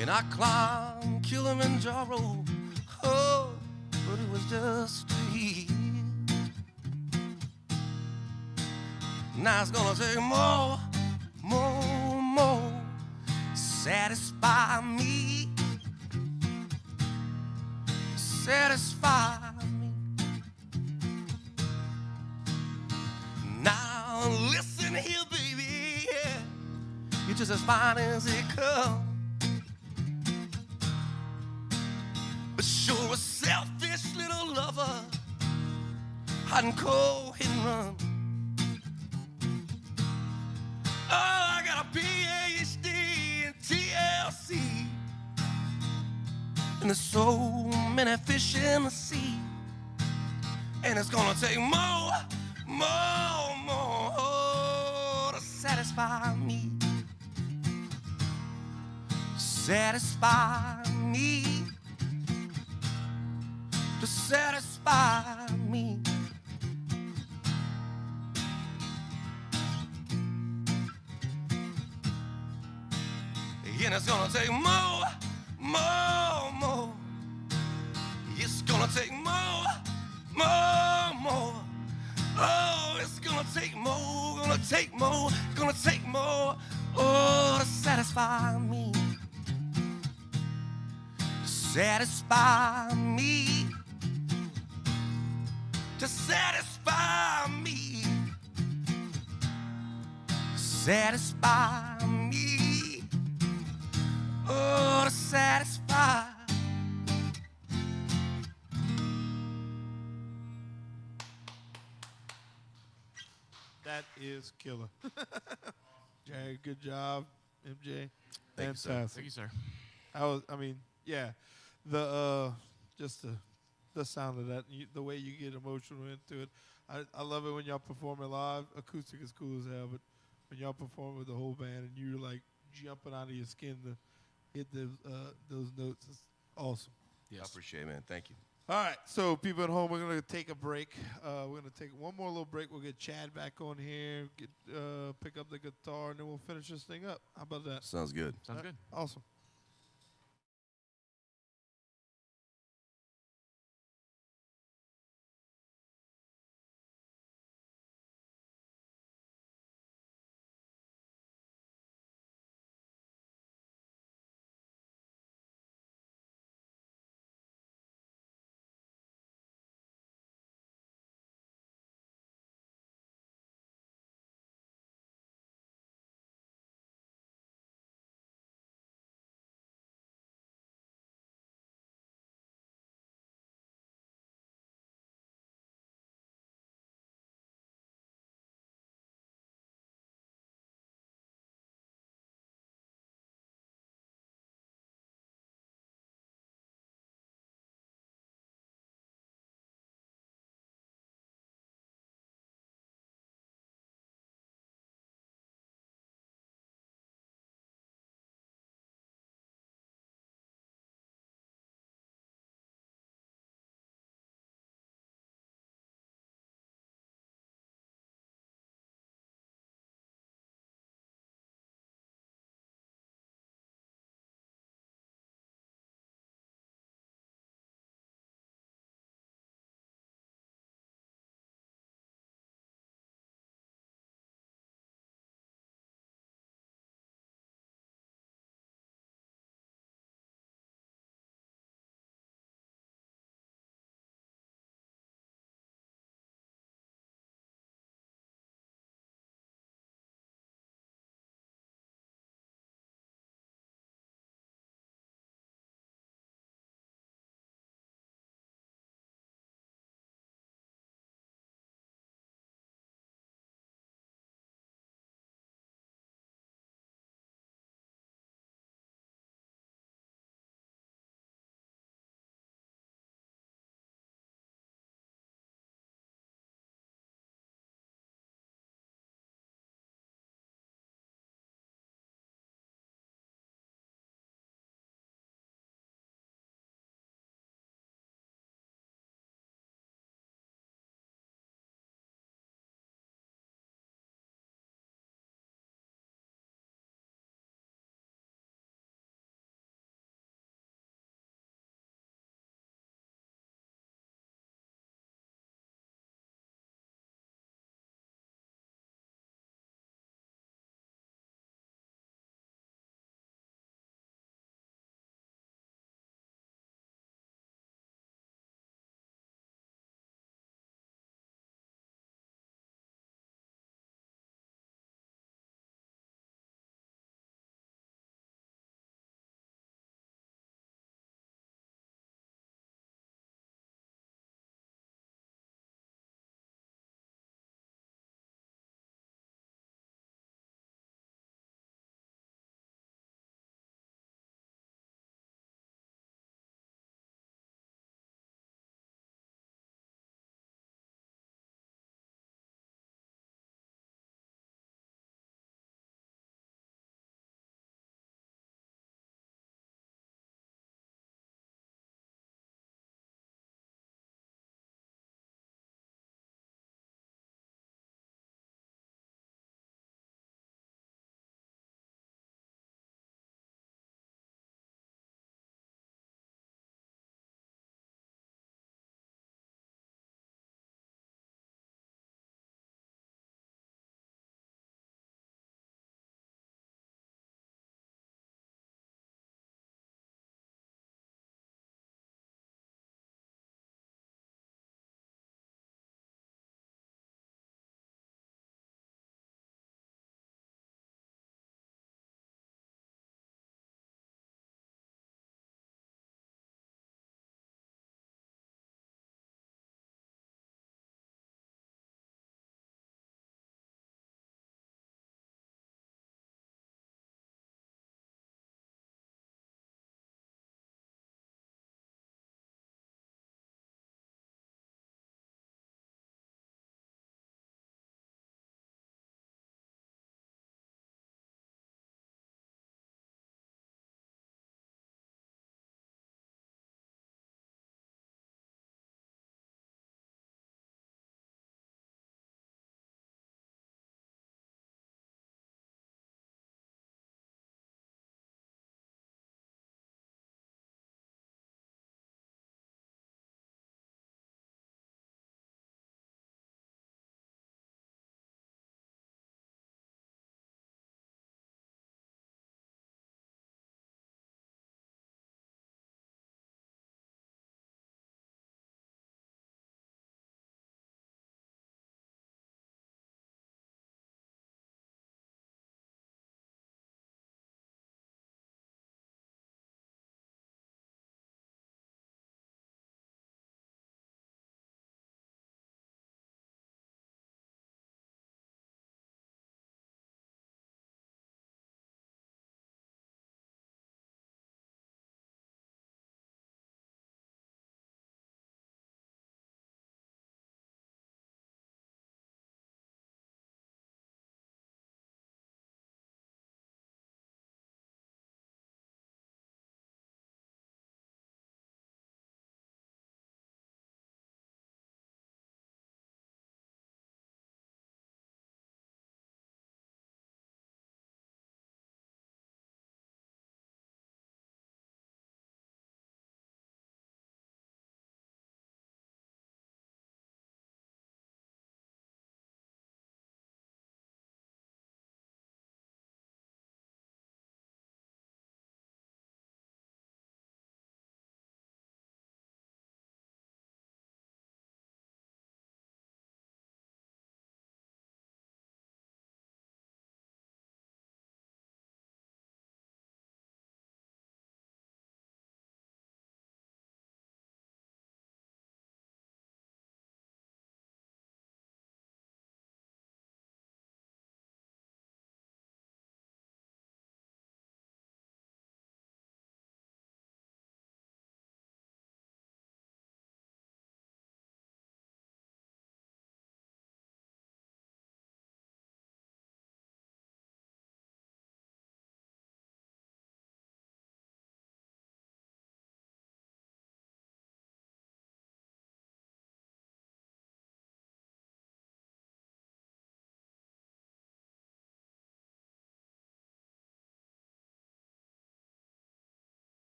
and I climbed Kilimanjaro, oh, but it was just a hill. Now it's gonna take more, satisfy me, satisfy me. Now listen here, baby, yeah. You're just as fine as it comes. But you're a selfish little lover, hot and cold, hit and run. Oh, I got a PhD in TLC, and there's so many fish in the sea, and it's gonna take more to satisfy me, satisfy me, to satisfy me. And it's gonna take more. It's gonna take more. Oh, it's gonna take more, oh, to satisfy me. Satisfy me. To satisfy me. Satisfy me. Oh, to satisfy. That is killer. Jared, good job. MJ, Thank you, sir. fantastic. Thank you, sir. Just the sound of that, the way you get emotional into it. I love it when y'all perform it live. Acoustic is cool as hell, but when y'all perform with the whole band and you're like jumping out of your skin to hit those notes, it's awesome. I appreciate it, man. Thank you. All right, so people at home, we're gonna take a break. We're gonna take one more little break. We'll get Chad back on here, pick up the guitar, and then we'll finish this thing up. How about that? Sounds good. Sounds good. Awesome.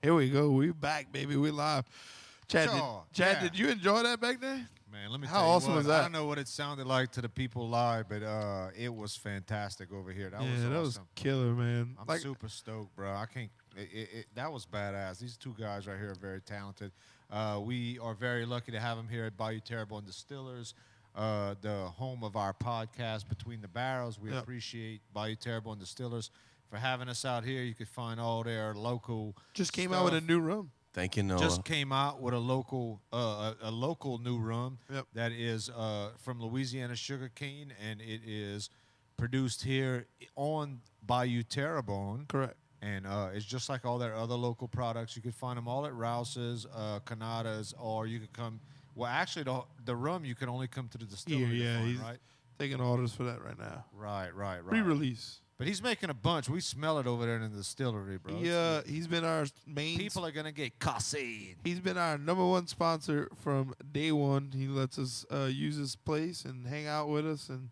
Here we go. We back, baby. We live. Chad, Sure, Chad, yeah. did you enjoy that back there? Man, let me How tell you awesome what, was that? I don't know what it sounded like to the people live, but it was fantastic over here. That was yeah, awesome. that was killer, man. I'm super stoked, bro. I can't. That was badass. These two guys right here are very talented. We are very lucky to have them here at Bayou Terrible and Distillers, the home of our podcast, Between the Barrels. We appreciate Bayou Terrible and Distillers for having us out here. You can find all their local. just came out with a new rum. Thank you, Noah. Just came out with a local new rum that is from Louisiana sugarcane, and it is produced here on Bayou Terrebonne. Correct. And it's just like all their other local products. You can find them all at Rouse's, Canada's, or you could come. Well, actually, the rum you can only come to the distillery to find, he's right? taking orders for that right now. Right. Re-release. But he's making a bunch. We smell it over there in the distillery, bro. Yeah, he's been our main. People are gonna get cassed. He's been our #1 sponsor from day one. He lets us use his place and hang out with us, and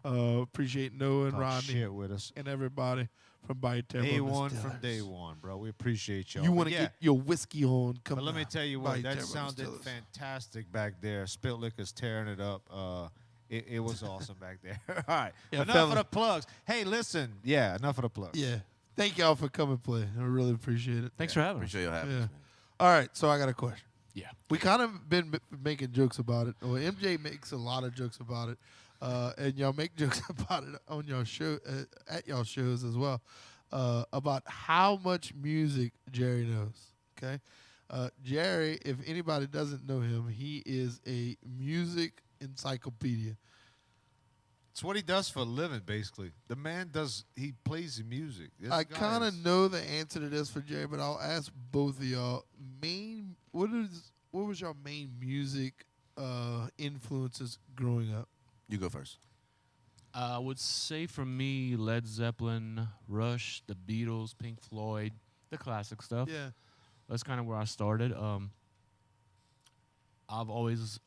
appreciate Noah and Talk Rodney shit with us. and everybody from Bayou Terrible. Day one from day one, bro. We appreciate y'all. You want But to yeah, get your whiskey on? Come But let me down. tell you what, Bayou that Terrible sounded Distillers. fantastic back there. Spilt Liquor's tearing it up. It was awesome back there. All right, Yeah, enough of the plugs. Hey, listen. Yeah, enough of the plugs. Yeah. Thank y'all for coming play. I really appreciate it. Thanks for having us. Appreciate you having Yeah. us, man. All right, so I got a question. Yeah. We kind of been making jokes about it. Well, MJ makes a lot of jokes about it, and y'all make jokes about it on your show, at y'all shows as well, about how much music Jerry knows. Okay, Jerry, if anybody doesn't know him, he is a music encyclopedia. It's what he does for a living, basically. The man he plays the music. This I guy kind of is- know the answer to this for Jerry, but I'll ask both of y'all. What was your main music influences growing up? You go first. I would say for me, Led Zeppelin, Rush, the Beatles, Pink Floyd, the classic stuff. Yeah. That's kind of where I started. I've always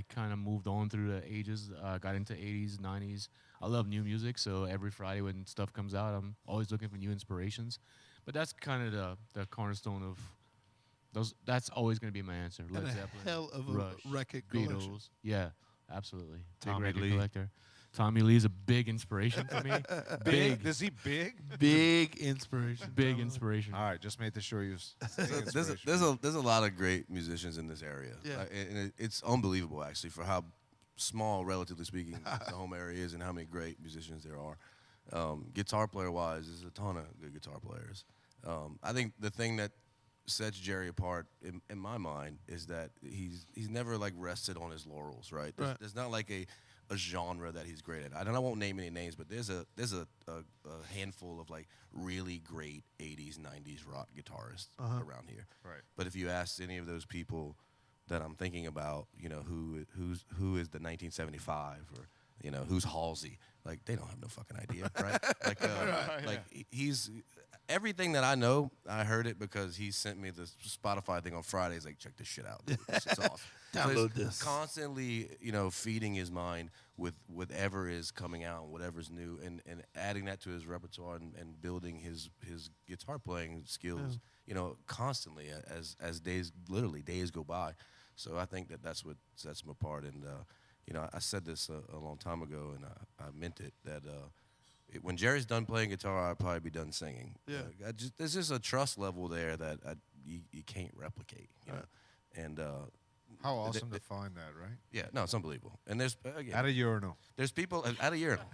kind of moved on through the ages. Got into 80s, 90s. I love new music, so every Friday when stuff comes out, I'm always looking for new inspirations. But that's kind of the cornerstone of those. That's always going to be my answer. Led And a Zeppelin, hell of a Rush, record collection. Beatles. Yeah, absolutely. Big Tommy record Lee. collector. Tommy Lee's a big inspiration for me. Big. Is he big? Big inspiration. Big Tommy. inspiration. All right, just making sure you. There's a lot of great musicians in this area. Yeah. And it's unbelievable actually for how small, relatively speaking, the home area is and how many great musicians there are. Guitar player wise, there's a ton of good guitar players. I think the thing that sets Jerry apart in my mind is that he's never like rested on his laurels, right? There's not like a genre that he's great at. I won't name any names, but there's a handful of like really great 80s, 90s rock guitarists around here. Right. But if you ask any of those people that I'm thinking about, you know, who is the 1975 or you know who's Halsey, like they don't have no fucking idea, right? He's everything that I know. I heard it because he sent me the Spotify thing on Friday. He's like, check this shit out, dude. This shit's awesome. Download he's this. Constantly, you know, feeding his mind with whatever is coming out, whatever's new, and adding that to his repertoire and building his guitar playing skills, you know, constantly as days go by. So I think that's what sets him apart. And you know, I said this a long time ago, and I meant it that when Jerry's done playing guitar, I'll probably be done singing. Yeah. There's just a trust level there that you can't replicate. You know, and How awesome to find that, right? yeah, no, it's unbelievable. And there's again, At a urinal. there's people at a urinal.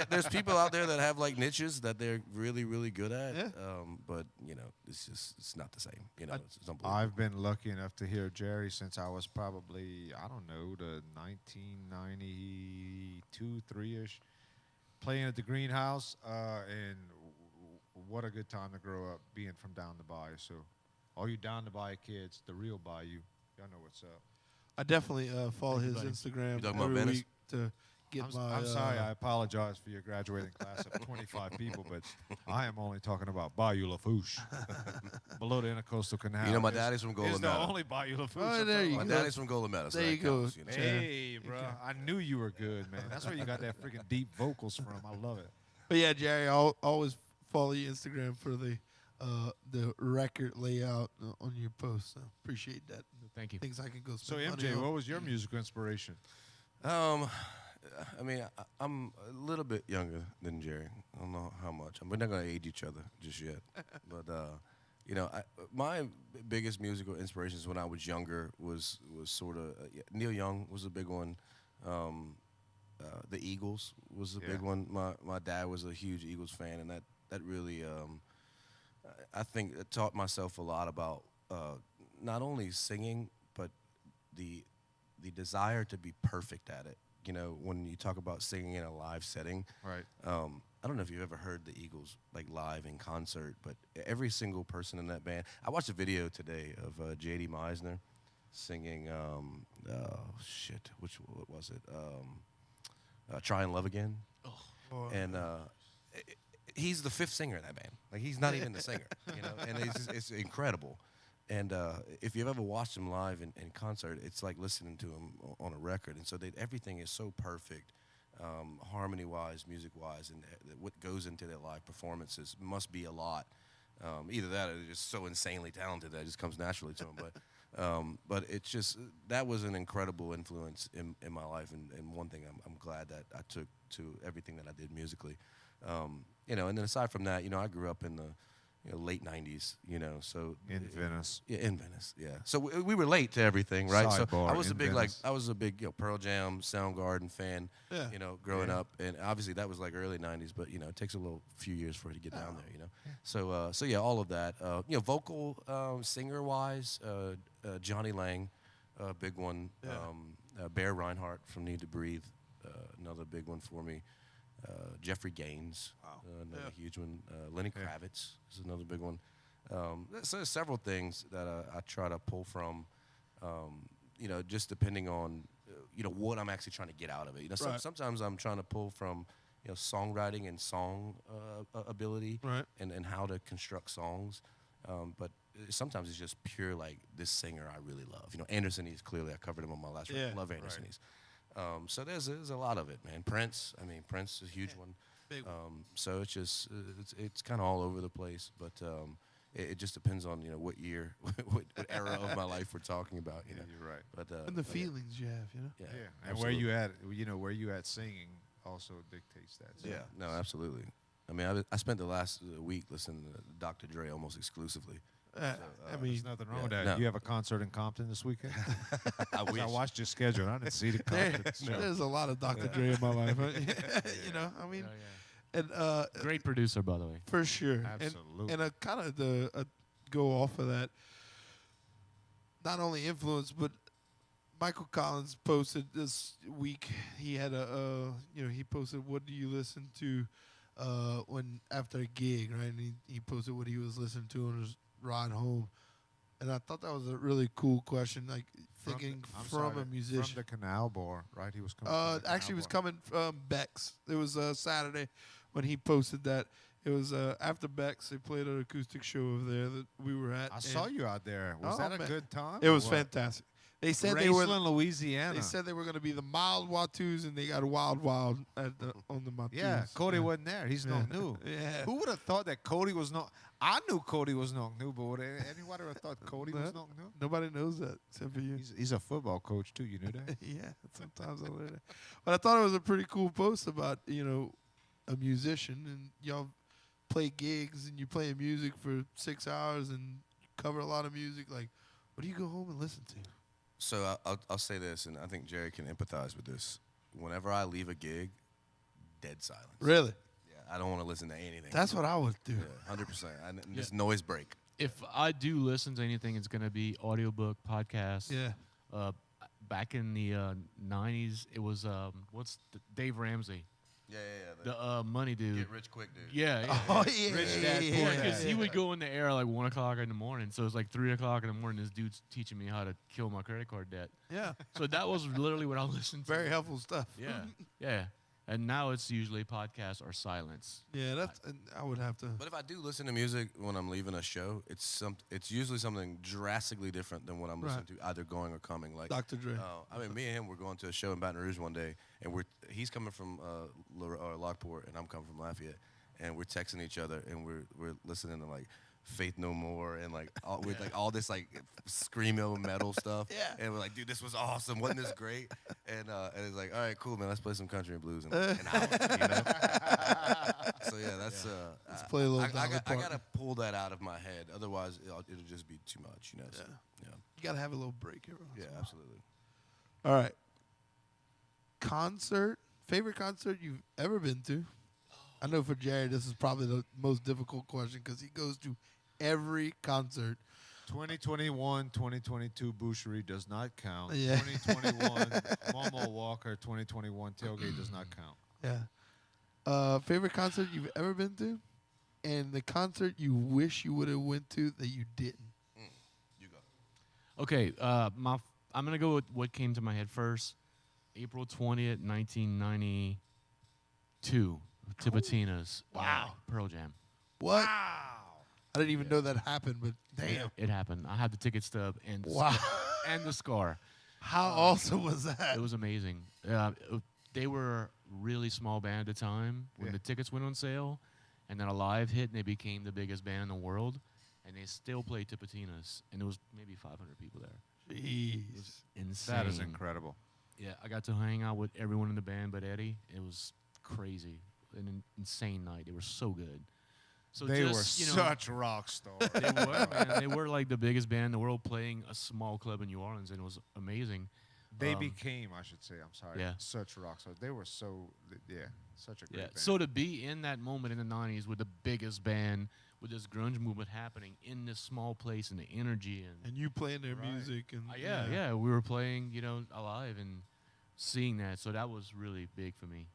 There's people out there that have like niches that they're really, really good at. Yeah. But you know, it's not the same. You know, it's unbelievable. I've been lucky enough to hear Jerry since I was probably, I don't know, the 1992, 3-ish, playing at the greenhouse. And what a good time to grow up being from down the bayou. So all you down the bayou kids, the real bayou, y'all know what's up. I definitely follow his buddy. Instagram You talking about every Venice? week to get I'm sorry, I apologize for your graduating class of 25 people, but I am only talking about Bayou Lafourche, below the Intercoastal Canal. You know, my It's- daddy's from It's Golden the Meadow. only Bayou Lafourche. Oh, I'm there talking you My about. go. daddy's from Golden Meadow. So There that you go. counts, you know? Hey, bro, I knew you were good, man. That's where you got that freaking deep vocals from. I love it. But yeah, Jerry, I'll always follow your Instagram for the the record layout on your post. So appreciate that. Thank you. Things I can go So spend money MJ, on. what was your musical inspiration? I mean, I'm a little bit younger than Jerry. I don't know how much. We're not gonna age each other just yet. But you know, my biggest musical inspirations when I was younger was sort of Neil Young was a big one. The Eagles was a big one. My dad was a huge Eagles fan, and that really I think it taught myself a lot about not only singing but the desire to be perfect at it. You know, when you talk about singing in a live setting, Right. I don't know if you've ever heard the Eagles like live in concert, but every single person in that band. I watched a video today of J.D. Meisner singing. What was it? Try and Love Again. Oh, And he's the fifth singer in that band. Like he's not even the singer, you know. And it's incredible. And if you've ever watched him live in concert, it's like listening to him on a record. And so everything is so perfect, harmony-wise, music-wise, and what goes into their live performances must be a lot. Either that or they're just so insanely talented that it just comes naturally to them. But it's just, that was an incredible influence in my life, and one thing I'm glad that I took to everything that I did musically. You know, and then aside from that, you know, I grew up in the late 90s, you know, so. In Venice. Yeah, in Venice, yeah. So we were late to everything, right? So Sidebar, I was in a big, Venice. I was a big, Pearl Jam, Soundgarden fan, Yeah. you know, growing up. And obviously that was like early 90s, but, you know, it takes a few years for it to get down there, you know. So yeah, all of that. You know, vocal, singer-wise, Johnny Lang, big one. Yeah. Bear Reinhardt from Need to Breathe, another big one for me. Jeffrey Gaines, another huge one. Lenny Kravitz is another big one. So there's several things that I try to pull from, you know, just depending on, you know, what I'm actually trying to get out of it. You know, Right. sometimes I'm trying to pull from, you know, songwriting and song ability, Right. and how to construct songs. But sometimes it's just pure, like, this singer I really love. You know, Anderson East, clearly, I covered him on my last record. Yeah. Love Anderson East. So there's a lot of it, man. Prince is a huge one. Big one. So it's just it's kind of all over the place, but it just depends on, you know, what year, what era of my life we're talking about. You know, You're right. But And the feelings you have, you know. yeah, Yeah. And absolutely. where you at singing also dictates that. So. Yeah, no, absolutely. I mean, I spent the last week listening to Dr. Dre almost exclusively. I mean, There's nothing wrong with yeah, that. no. You have a concert in Compton this weekend? I wish. I watched your schedule. I didn't see the Compton show. there's a lot of Dr. Dre in my life. You know, I mean, and Great producer, by the way. for sure. Absolutely. And kind of the go off of that. Not only influence, but Michael Collins posted this week. He had he posted, "What do you listen to when after a gig?" Right, and he posted what he was listening to on his ride home. And I thought that was a really cool question, like thinking from a musician. From the Canal Bar, right? He was coming from the Actually, Canal it was Bar. coming from Beck's. It was Saturday when he posted that. It was after Beck's. They played an acoustic show over there that we were at. I saw you out there. Was Oh, that a man. good time? It or was what? fantastic. They said they were. Graceland, Louisiana. They said they were going to be the mild Watus, and they got wild on the Watus. Yeah, Cody wasn't there. He's not new. Yeah. Who would have thought that Cody was not? I knew Cody was not new, but would anybody have thought Cody was not new? Nobody knows that except for you. He's a football coach too. You knew that? Yeah, sometimes I learn it. But I thought it was a pretty cool post about, a musician, and y'all play gigs and you're playing music for 6 hours and cover a lot of music. Like, what do you go home and listen to? So I'll say this, and I think Jerry can empathize with this. Whenever I leave a gig, dead silence. Really? Yeah, I don't want to listen to anything. That's what I would do. Yeah, 100%. Just noise break. If I do listen to anything, it's gonna be audiobook, podcast. Yeah. Back in the 90s, it was Dave Ramsey, Yeah. the money dude. Get rich quick, dude. Yeah. Oh, yeah. Rich yeah, Dad, yeah, Poor Yeah, yeah, because he yeah. would go in the air like 1 o'clock in the morning. So it's like 3 o'clock in the morning. This dude's teaching me how to kill my credit card debt. Yeah. So that was literally what I listened to. Very helpful stuff. Yeah. And now it's usually podcast or silence. Yeah, and I would have to. But if I do listen to music when I'm leaving a show, it's usually something drastically different than what I'm listening to, either going or coming. Like Dr. Dre. I mean, me and him were going to a show in Baton Rouge one day, and he's coming from Lockport, and I'm coming from Lafayette, and we're texting each other, and we're listening to like Faith No More and like with like all this like screamo metal stuff. Yeah. And we're like, dude, this was awesome. Wasn't this great? And it's like, all right, cool, man. Let's play some country and blues and out. You know? So yeah, that's Let's play a little I Dolly gotta pull that out of my head. Otherwise, it'll just be too much. You know. So, yeah. You gotta have a little break here. Yeah, absolutely. All right. Favorite concert you've ever been to? I know for Jared, this is probably the most difficult question because he goes to every concert. 2021, 2022 Boucherie does not count. Yeah. 2021 Momo Walker, 2021 Tailgate does not count. Yeah. Favorite concert you've ever been to, and the concert you wish you would have went to that you didn't. You go. Okay, I'm gonna go with what came to my head first. April 20th, 1992, Tipitina's Pearl Jam. What? Wow. I didn't even know that happened, but damn. It happened. I had the ticket stub and and the scar. How awesome was that? It was amazing. They were a really small band at the time when the tickets went on sale, and then a live hit, and they became the biggest band in the world, and they still play Tipitina's, and there was maybe 500 people there. Jeez. It was insane. That is incredible. Yeah, I got to hang out with everyone in the band but Eddie. It was crazy. An insane night. They were so good. So They were just, such rock stars. They were, man. They were like the biggest band in the world playing a small club in New Orleans, and it was amazing. They became, I should say, I'm sorry, Yeah. such rock stars. They were such a great band. So to be in that moment in the 90s with the biggest band, with this grunge movement happening in this small place and the energy And you playing their music. And yeah, we were playing, alive and seeing that. So that was really big for me.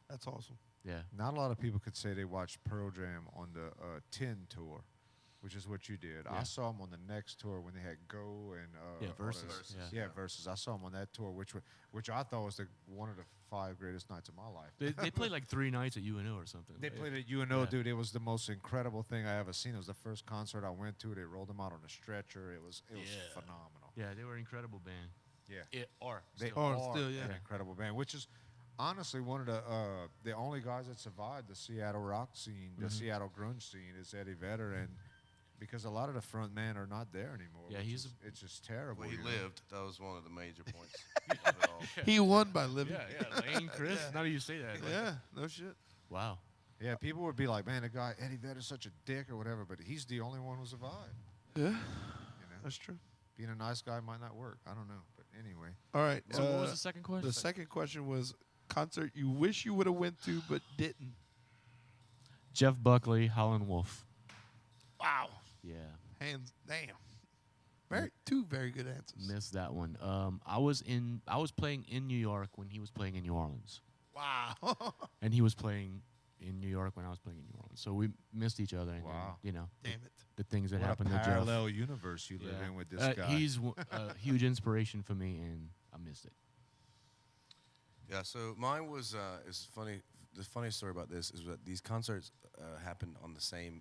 That's awesome. Yeah. Not a lot of people could say they watched Pearl Jam on the 10 tour, which is what you did. Yeah. I saw them on the next tour when they had Go and Versus. Versus. I saw them on that tour, which I thought was one of the 5 greatest nights of my life. They played like 3 nights at UNO or something. They right? played at UNO, Yeah. dude. It was the most incredible thing I ever seen. It was the first concert I went to. They rolled them out on a stretcher. It was phenomenal. Yeah, they were an incredible band. Yeah. They They are still, yeah. an incredible band, which is honestly one of the only guys that survived the Seattle rock scene, the Seattle grunge scene, is Eddie Vedder, and because a lot of the front men are not there anymore. Yeah, it's just terrible. Well, he you know? lived. That was one of the major points of it all. He won by living. Yeah. Lane, Chris. Now that you say that. like, Yeah, no shit. Wow. Yeah, people would be like, "Man, the guy Eddie Vedder's such a dick" or whatever, but he's the only one who survived. Yeah, You know, that's true. being a nice guy might not work. I don't know, but anyway. All right. So what was the second question? The second question was concert you wish you would have went to but didn't. Jeff Buckley, Howlin' Wolf. Wow. Yeah. Hands damn. Two very good answers. Missed that one. I was playing in New York when he was playing in New Orleans, Wow. and he was playing in New York when I was playing in New Orleans. So we missed each other. And Wow. then, Damn it. the things that What happened a to Jeff. parallel universe you live Yeah. in with this guy. He's a huge inspiration for me, and I missed it. Yeah, so mine was is funny. The funny story about this is that these concerts happened on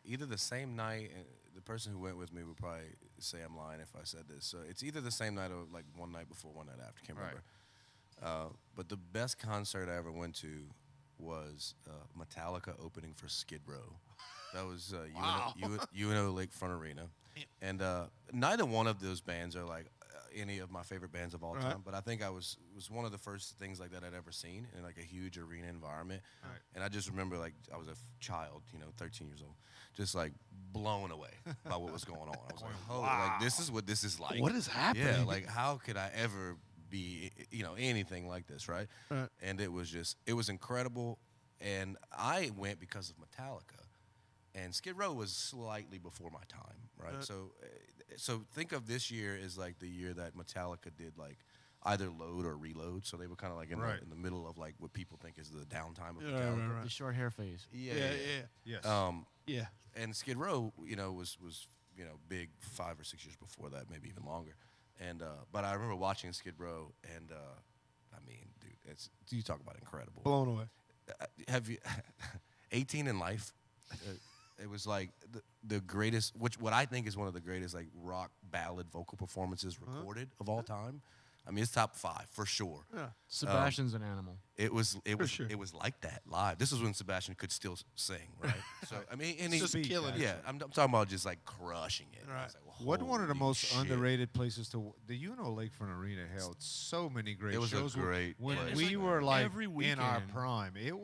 either the same night. And the person who went with me would probably say I'm lying if I said this. So it's either the same night or like one night before, one night after. Can't remember. But the best concert I ever went to was Metallica opening for Skid Row. That was UNO Lakefront Arena, and neither one of those bands are like any of my favorite bands of all time, but I think I was one of the first things like that I'd ever seen in like a huge arena environment. Right. And I just remember like I was a child, 13 years old, just like blown away by what was going on. I was like, oh, like this is what this is like. What is happening? Yeah, like how could I ever be, anything like this, right? Right. And it was incredible. And I went because of Metallica. And Skid Row was slightly before my time, right? So think of this year as like the year that Metallica did like either Load or Reload. So they were kind of like in the middle of like what people think is the downtime of Metallica. The short hair phase. Yeah. Yes. Yeah. And Skid Row, was big 5 or 6 years before that, maybe even longer. And but I remember watching Skid Row, and I mean, dude, you talk about incredible. Blown away. Have you 18 in Life? It was like the greatest, what I think is one of the greatest like rock ballad vocal performances recorded of all time. I mean, it's top 5 for sure. Yeah. Sebastian's an animal. It was sure. it was like that live. This is when Sebastian could still sing, right? So I mean, and Just he's killing it. Yeah, I'm talking about just like crushing it. Right. I was like, What one of the holy most shit. underrated places to the Lakefront Arena held so many great It was a shows. great when place. we It's were like every in our weekend. prime. It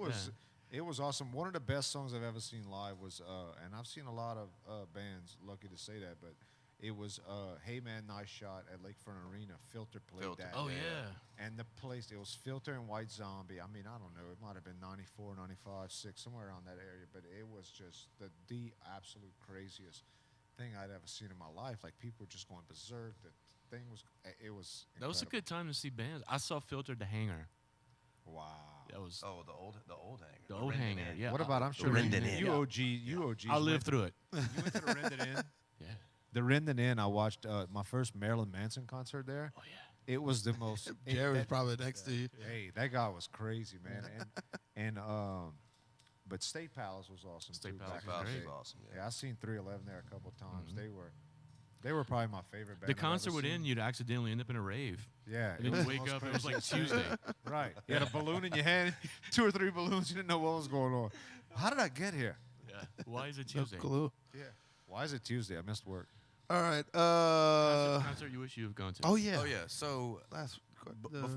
was awesome. One of the best songs I've ever seen live was and I've seen a lot of bands, lucky to say that, but it was Hey Man Nice Shot at Lakefront Arena. Filter played Filter. that. Oh day. yeah. And the place, it was Filter and White Zombie. I mean, I don't know. It might have been 94, 95, 6, somewhere around that area. But it was just the absolute craziest thing I'd ever seen in my life. Like, people were just going berserk. The thing was, it was That was a incredible. good time to see bands. I saw Filtered the Hangar. Wow. That was Oh, the old hangar. the old Rendon hangar. Inn. Yeah. What about, I'm sure Rendon Inn. you Yeah. OG, you OGs. I lived through it. You went to the Rendon Inn? Yeah. The Rendon Inn, I watched my first Marilyn Manson concert there. Oh yeah. It was the most. Jerry's probably next to you. Hey, that guy was crazy, man. And but State Palace was awesome State too. Palace back was in the great. day. Awesome. Yeah, I seen 311 there a couple times. They were probably my favorite band. The I've concert ever would seen. end, you'd accidentally end up in a rave. Yeah, And then you wake up, it was like Tuesday. Right. You had a balloon in your hand, 2 or 3 balloons. You didn't know what was going on. How did I get here? Yeah. Why is it No Tuesday? clue. Yeah. Why is it Tuesday? I missed work. All right. Concert you wish you have gone to. Oh yeah. Oh yeah. So Last.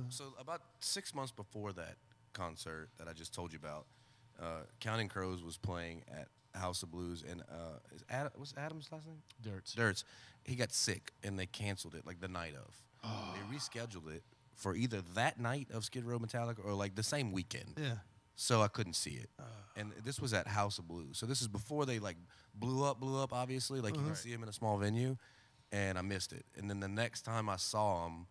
so about 6 months before that concert that I just told you about, Counting Crows was playing at House of Blues, and what's Adam's last name? Dirts. He got sick, and they canceled it like the night of. They rescheduled it for either that night of Skid Row Metallica or like the same weekend. Yeah. So I couldn't see it. And this was at House of Blues. So this is before they like blew up, obviously. Like you can see them in a small venue. And I missed it. And then the next time I saw them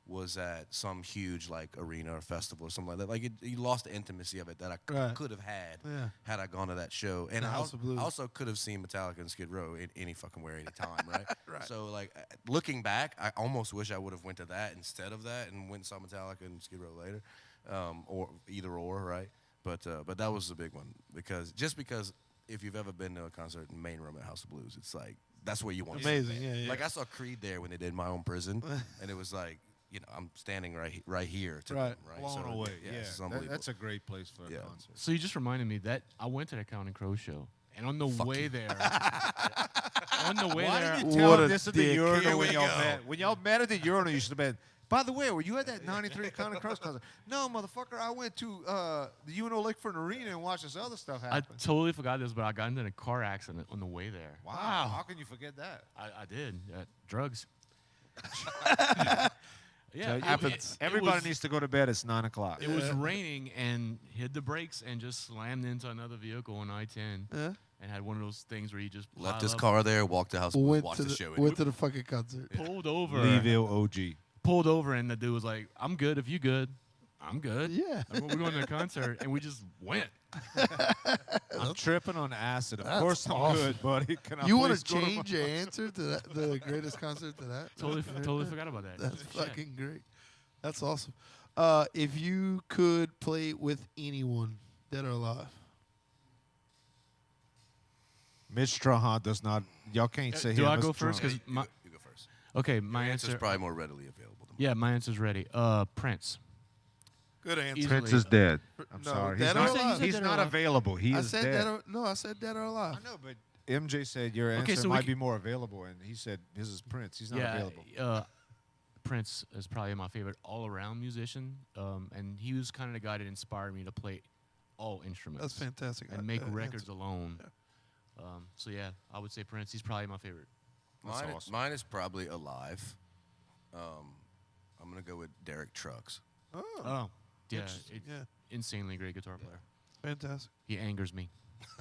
was at some huge like arena or festival or something like that. Like you lost the intimacy of it that I Right. could have had Yeah. had I gone to that show. And The I House of Blues. also could have seen Metallica and Skid Row in any fucking where, any time, right? Right. So like looking back, I almost wish I would have went to that instead of that and went and saw Metallica and Skid Row later, or either or, right? But that was a big one because if you've ever been to a concert in the main room at House of Blues, it's like that's where you want to Amazing, sit, man. yeah. Like I saw Creed there when they did My Own Prison, and it was like, you know, I'm standing right here to Right. them, right? Blown So, away. Yeah, Yeah, it's unbelievable. that's a great place for a Yeah. concert. So you just reminded me that I went to the Counting Crow show, and on the way there, on the way Why there, didn't you tell What him a this at the dick. urinal Here when we y'all go. met? When y'all met at the urinal, you should have been. By the way, were you at that 93 Counting Crows concert? No, motherfucker, I went to the UNO Lakefront Arena and watched this other stuff I happen. totally forgot this, but I got into a car accident on the way there. Wow. How can you forget that? I did. Drugs. Yeah, it- happens. Everybody was- needs to go to bed. It's 9 o'clock. It was raining and hit the brakes and just slammed into another vehicle on I-10 Yeah. and had one of those things where you just Left pile his up, car there, walked to House of Blues, Went watched to the show. went to the fucking concert. pulled over, Leeville OG. pulled over, and the dude was like, "I'm good if you good. I'm good. Yeah. We're going to a concert," and we just went. I'm tripping on acid. Of That's course I'm awesome. good, buddy. Can I You want please to go my- change your answer to that, the greatest concert to that? Totally forgot about that. That's Shit. fucking great. That's awesome. If you could play with anyone, dead or alive, Mitch Strahan does not. Y'all can't say Do him I as go first? drunk. Because You go first. okay, my Your answer's answer. probably more readily available than mine. Yeah, my answer's ready. Prince. good answer. Easily. Prince is dead. I'm No, sorry. dead He's or not, alive? he's Dead or not alive? available. He I is said dead. I said dead or alive. I know, but MJ said your Okay, answer so we might c- be more available, and he said his is Prince. He's not available. Prince is probably my favorite all-around musician, and he was kind of the guy that inspired me to play all instruments. That's fantastic. And make answer. records alone. So yeah, I would say Prince. He's probably my favorite. That's Mine, awesome. mine is probably alive. I'm gonna go with Derek Trucks. Oh, Yeah, interesting. Yeah, insanely great guitar player. fantastic. He angers me.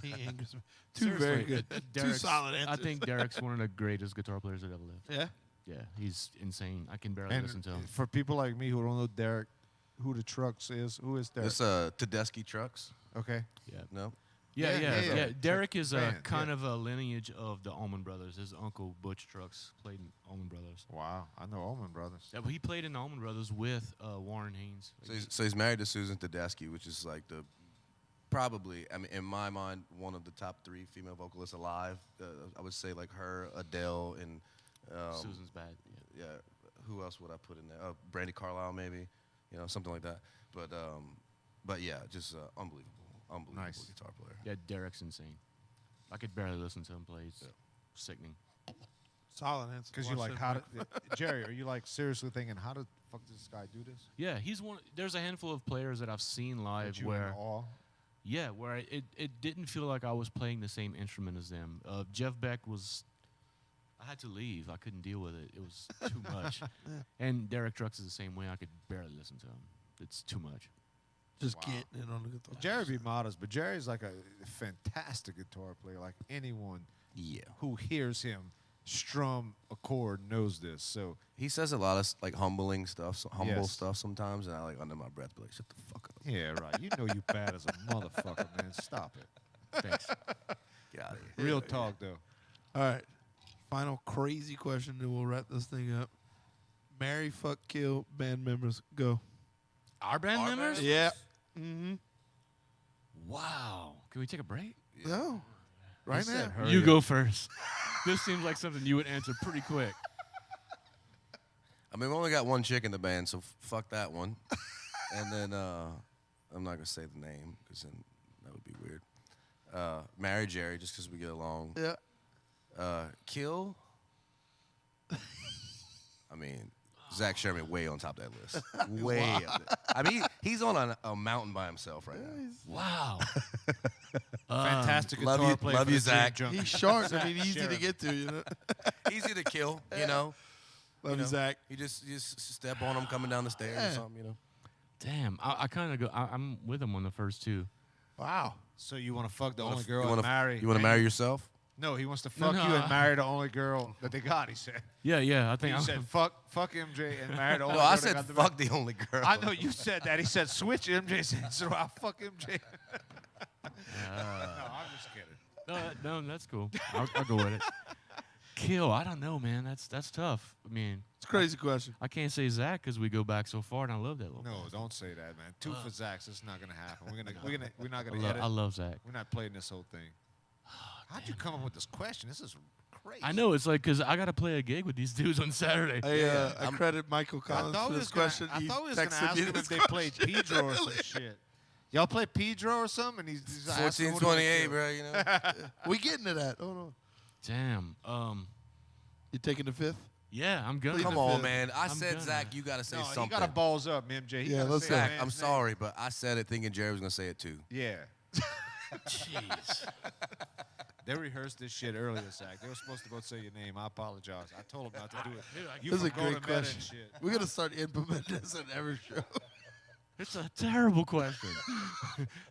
He angers me. Two very Seriously, good. Two Derek's- solid I answers. think Derek's one of the greatest guitar players that ever lived. Yeah. Yeah, he's insane. I can barely And listen to him. for people like me who don't know Derek, who the Trucks is, who is Derek? This Tedeschi Trucks. Okay. Yeah. No. Yeah, Yeah, yeah. yeah. Derek is a Band, kind yeah. of a lineage of the Allman Brothers. His uncle Butch Trucks played in Allman Brothers. Wow. I know Allman Brothers. Yeah, but he played in Allman Brothers with Warren Haynes. So he's married to Susan Tedeschi, which is like probably, I mean, in my mind, one of the top 3 female vocalists alive. I would say like her, Adele, and Susan's bad. Yeah. yeah, who else would I put in there? Brandy Carlisle, maybe, something like that. But yeah, just unbelievable Nice. guitar player. Yeah, Derek's insane. I could barely listen to him play. It's sickening. Solid answer. Because you're Watch like, that Jerry, are you like seriously thinking, how the fuck does this guy do this? Yeah, he's one. There's a handful of players that I've seen live That you where, in awe? yeah, where it didn't feel like I was playing the same instrument as them. Jeff Beck was. I had to leave. I couldn't deal with it. It was too much. And Derek Trucks is the same way. I could barely listen to him. It's too much. Just getting it on the guitar. Jerry be modest, but Jerry's like a fantastic guitar player. Like anyone who hears him strum a chord knows this. So He says a lot of like humbling stuff, humble Yes. stuff sometimes, and I like under my breath be like, shut the fuck up. yeah, right. You know you bad as a motherfucker, man. Stop it. Thanks. Get out of here. Real talk though. All right. Final crazy question, then we'll wrap this thing up. Marry, fuck, kill band members. Go. Our band members? Yeah. Mm-hmm. Wow. Can we take a break? No. Right now. You go first. This seems like something you would answer pretty quick. I mean, we only got one chick in the band, so fuck that one. And then I'm not gonna say the name because then that would be weird. Marry Jerry just because we get along. Yeah. Kill. I mean, Zach Sherman way on top of that list. Way up there. I mean, he's on a mountain by himself right now. Wow. Fantastic love guitar you- player. love for you, the Dream Zach. Junkie. He's short. I mean, easy to Sharon. get to, you know. Easy to kill, you know. Love you, Zach. You just step on him coming down the stairs Yeah. or something, you know. Damn. I kind of go. I'm with him on the first two. Wow. So you want to fuck the You wanna only f- girl you and wanna f- marry? You want to marry yourself? No, he wants to No, fuck no, you and marry the only girl that they got. He said. Yeah. I think You I'm. said fuck MJ and marry the only No, girl. I they said got the fuck the only girl. I know you said that. He said switch MJ. Said so. I'll fuck MJ. No, I'm just kidding. No, that's cool. I'll go with it. Kill. I don't know, man. That's tough. I mean, It's a crazy question. I can't say Zach because we go back so far, and I love that little. No, don't say that, man. Two for Zach's. It's not gonna happen. We're not I gonna love, edit. I love Zach. We're not playing this whole thing. How'd you come up with this question? This is crazy. I know it's like because I got to play a gig with these dudes on Saturday. I credit Michael Collins for this question. I He thought we was gonna texted ask me him this if they question played Pedro or some shit. Y'all play Pedro or something? And he's asking, what do you 1428, do? bro. You know. We getting to that. Hold on. Damn. You taking the fifth? Yeah, I'm gonna. Come the on, fifth. man. I I'm said gonna. Zach, you gotta say No, something. you gotta balls up, MJ. You Yeah, gotta let's say say the it. Zach, man's I'm name. sorry, but I said it thinking Jerry was gonna say it too. Yeah. Jeez. They rehearsed this shit earlier, Zach. They were supposed to go say your name. I apologize. I told them not to do it. You This is a from Golden great Meta and question. shit. We're gonna start implementing this in every show. It's a terrible question.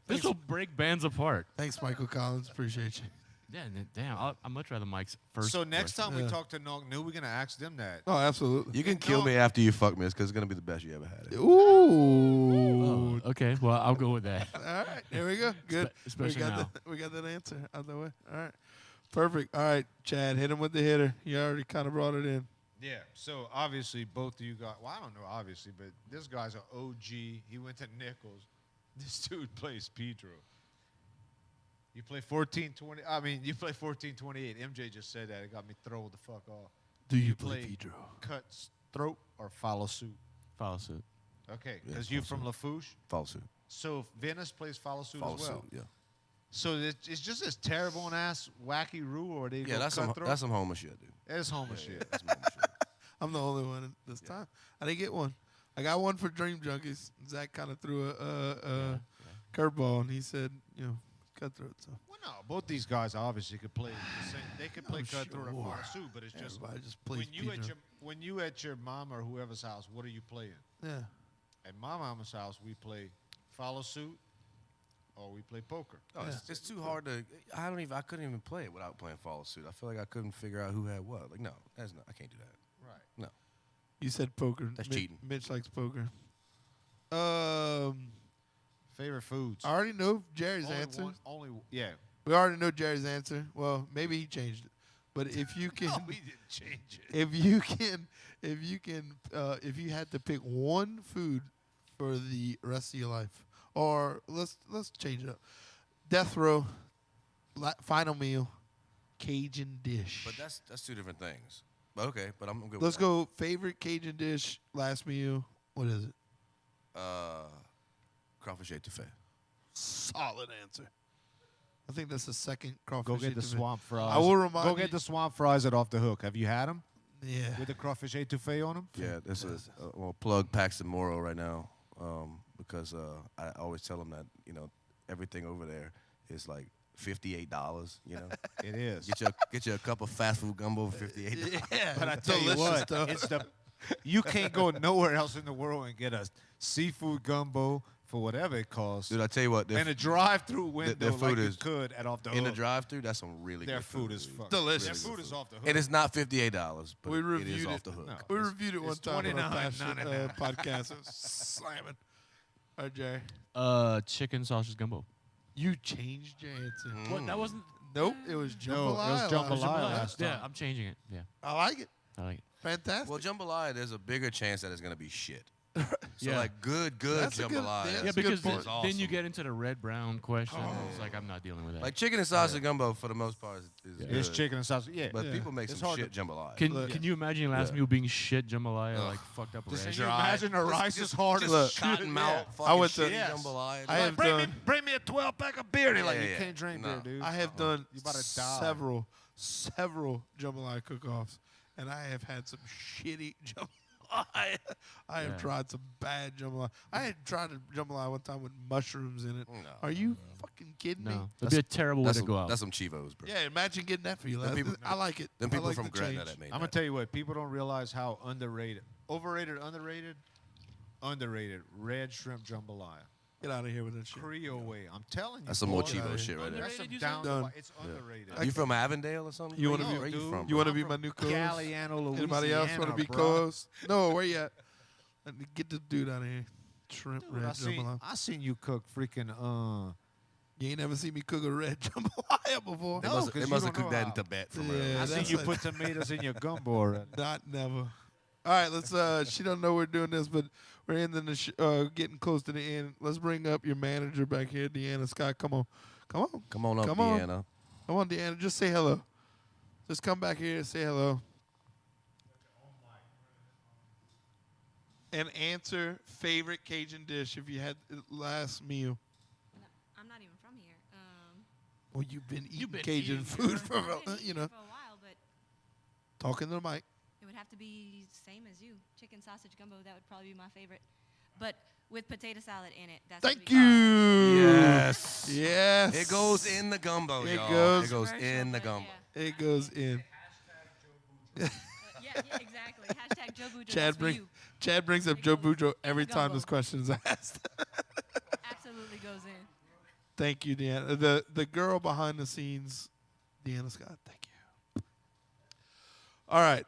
This will break bands apart. Thanks, Michael Collins. Appreciate you. Yeah, damn. I'd much rather Mike's first. So next question. time we Yeah. talk to Nog New, we're gonna ask them that. Oh, absolutely. You can kill me after you fuck me, because it's gonna be the best you ever had. It. Ooh. Oh, okay, well, I'll go with that. All right, there we go. Good. Especially now. We got that answer out of the way. All right, perfect. All right, Chad, hit him with the hitter. You already kind of brought it in. Yeah. So obviously both of you got. Well, I don't know, obviously, but this guy's an OG. He went to Nichols. This dude plays Pedro. You play 14-20. I mean, you play 14-28. MJ just said that. It got me thrown the fuck off. Do you play play Pedro? cut throat or follow suit? Follow suit. Okay, Yeah, because you follow from Lafouche. Follow suit. So Venice plays follow suit Follow as well. suit. Yeah. So it's just this terrible and ass wacky rule, or they Yeah, go that's cutthroat. some homo shit, dude. It's homo shit. That's some homo shit. I'm the only one this time. I didn't get one. I got one for Dream Junkies. Zach kind of threw a curveball, and he said, cutthroat. So Well, no, both these guys obviously could play. The same, they could play Oh, cutthroat or sure. follow suit, but it's just everybody just plays Pedro. when you at your mom or whoever's house, what are you playing? Yeah. At my mama's house, we play follow suit or we play poker. No, it's too hard to. I couldn't even play it without playing follow suit. I feel like I couldn't figure out who had what. Like, no, I can't do that. Right. No. You said poker. That's cheating. Mitch likes poker. Favorite foods. I already know Jerry's answer. Yeah. We already know Jerry's answer. Well, maybe he changed it. But if you can, No, we didn't change it. if you had to pick one food for the rest of your life, or let's change it up. Death row, final meal, Cajun dish. But that's two different things. Okay, but I'm good. Let's with go. Favorite Cajun dish, last meal. What is it? that. Crawfish etouffee. Solid answer. I think that's the second crawfish. Go get the etouffee. swamp fries. I will remind Go you. get the swamp fries at Off the Hook. Have you had them Yeah. with the crawfish etouffee on them? Yeah, this is well plug Paxton Morrow right now because I always tell them that everything over there is like $58. It is. Get you a cup of fast food gumbo for $58. Yeah. But I tell you delicious what, stuff. it's you can't go nowhere else in the world and get a seafood gumbo for whatever it costs. Dude, I tell you what, And a drive-through window their food like you is could at Off the Hook. in the drive-through, that's some really Their good food is dude. fucking Delicious. Their food is Off the Hook. And it's not $58, but We it is reviewed off it. the hook. No. We reviewed it one it's time on our $29.99. podcast. It was slamming. All right, Jerry. Chicken sausage gumbo. You changed your answer. What? That wasn't. Nope, it was jambalaya. No, it was jambalaya last Yeah, time. I'm changing it. Yeah, I like it. I like it. Fantastic. Well, jambalaya, there's a bigger chance that it's gonna be shit. So Yeah. like good That's a good- jambalaya. yeah, Yeah, That's a good because point. is then you awesome. get into the red-brown question. It's like I'm not dealing with that. Like chicken and sausage gumbo for the most part is Yeah. good. It's chicken and sausage. Yeah. But Yeah. people make It's some hard shit to- jambalaya. Can you imagine your last Yeah. meal being shit jambalaya, Ugh. like fucked up Just red? can you imagine the rice is hard just as cotton shit? mouth, Yeah. fucking I went to- shitty Yes. jambalaya. I have Bring me, done- bring me a 12-pack of beer. They're like, Yeah, you yeah. can't drink No. beer, dude. I have done You about to die. several jambalaya cook-offs, and I have had some shitty jambalaya. I have Yeah. tried some bad jambalaya. I had tried a jambalaya one time with mushrooms in it. No. Are you fucking kidding me? No, that'd be a terrible way That's to go some, out. that's some Chivos, bro. Yeah, imagine getting that for you. Them people- I like it. Them I people like from the Gretna change. that made I'm gonna that. tell you what, people don't realize how underrated red shrimp jambalaya. Get out of here with that shit. Creole way. I'm telling you. That's some more boy, Chivo yeah. shit right there. That's some Underrated, you down. said? Done. It's underrated. You from Avondale or something? You wanna where be- where you dude. from? You bro? want to be my new co-host? Galliano, Louisiana. Anybody else want to be bro. co-host? No, where you at? Let me get this dude out of here. Shrimp Dude, red I jambalaya. seen you cook freaking You ain't never seen me cook a red jambalaya before. They No, must, 'cause they you must have don't cooked know that in how. Tibet from Yeah, earlier. I seen that's you like- put tomatoes in your gumbo already. Not never. All right, let's. She don't know we're doing this, but we're ending the getting close to the end. Let's bring up your manager back here, Deanna Scott. Come on, come on, Come on up, Come on. Deanna. come on, Deanna. Just say hello. Just come back here and say hello. And answer favorite Cajun dish if you had the last meal. I'm not even from here. Well, you've been eating been Cajun eating food here. for, I've been eating you know, for a while, but talking to the mic. it would have to be same as you. Chicken sausage gumbo, that would probably be my favorite. But with potato salad in it. That's what Thank we call it. you. Yes. Yes. It goes in the gumbo, It y'all. goes- It goes Commercial, in the but gumbo. Yeah. It goes in. Yeah, exactly. Hashtag Joe Bujo. Chad that's for bring you. Chad brings up It Joe goes Bujo in every the time gumbo. this question is asked. Absolutely goes in. Thank you, Deanna. The girl behind the scenes, Deanna Scott. Thank you. All right.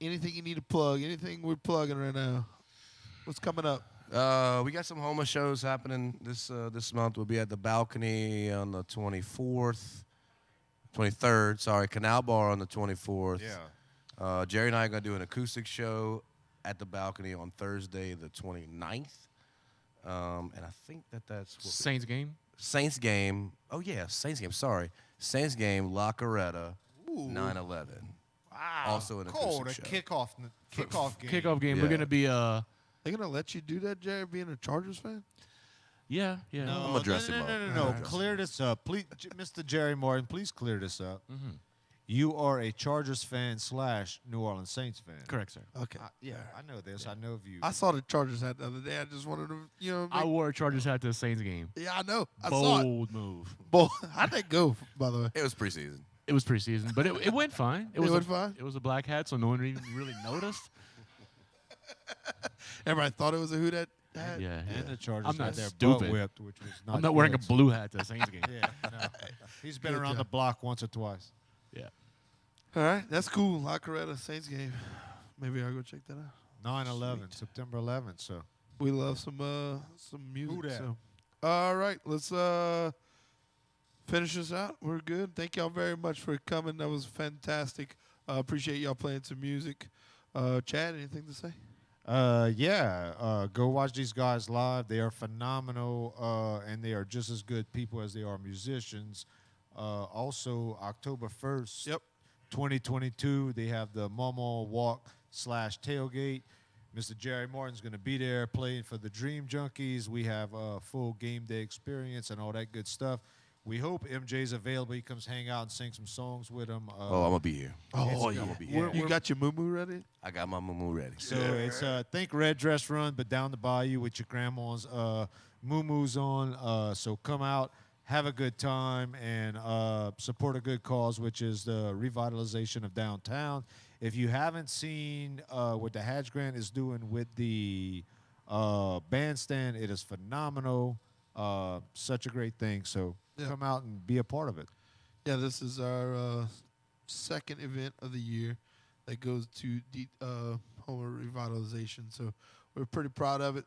Anything you need to plug? Anything we're plugging right now? What's coming up? We got some Homa shows happening this month. We'll be at the Balcony on the 23rd. Sorry, Canal Bar on the 24th. Yeah. Jerry and I are going to do an acoustic show at the Balcony on Thursday the 29th. And I think that's what Saints game. Saints game. Oh, yeah, Saints game. Sorry. Saints game, La Coretta, 9/11. Wow. Also an cold. A acoustic show. kickoff game. Kickoff game. We're Yeah. gonna be They gonna let you do that, Jerry? Being a Chargers fan? yeah. No, I'ma dress no, him no, up. no, no, I'ma no. dress Clear this up, please, Mr. Jerry Martin. Please clear this up. Mm-hmm. You are a Chargers fan / New Orleans Saints fan. Correct, sir. Okay. Yeah, I know this. I know of you. I saw the Chargers hat the other day. I just wanted to, you know. I make- wore a Chargers hat to the Saints game. yeah, I know. I saw it. Bold move. Bold. How'd that go, by the way? It was preseason. It was preseason, but it went fine. It went fine? It was a black hat, so no one even really noticed. Everybody thought it was a who that hat. Yeah. and the Chargers I'm not had their stupid. butt whipped, which was not I'm not wearing a good. blue hat to the Saints game. Yeah, no. He's been Good around job. the block once or twice. Yeah. All right, that's cool. La Coretta Saints game. Maybe I'll go check that out. 9/11, September 11th. So We love some music. Who dat? So. All right, let's finish this out. We're good. Thank y'all very much for coming. That was fantastic. Appreciate y'all playing some music. Chad, anything to say? Go watch these guys live. They are phenomenal, and they are just as good people as they are musicians. Also, October 1st, Yep. 2022. They have the Momo Walk / tailgate. Mr. Jerry Martin's going to be there playing for the Dream Junkies. We have a full game day experience and all that good stuff. We hope MJ's available. He comes hang out and sing some songs with him. I'm going to be here. Oh, yeah. yeah. Be here. You got your moo ready? I got my moo ready. So it's think Red Dress Run, but down the bayou with your grandma's moo-moos on. So come out, have a good time, and support a good cause, which is the revitalization of downtown. If you haven't seen what the Hatch Grant is doing with the bandstand, it is phenomenal. Such a great thing. So come out and be a part of it. Yeah, this is our second event of the year that goes to Homer Revitalization. So we're pretty proud of it.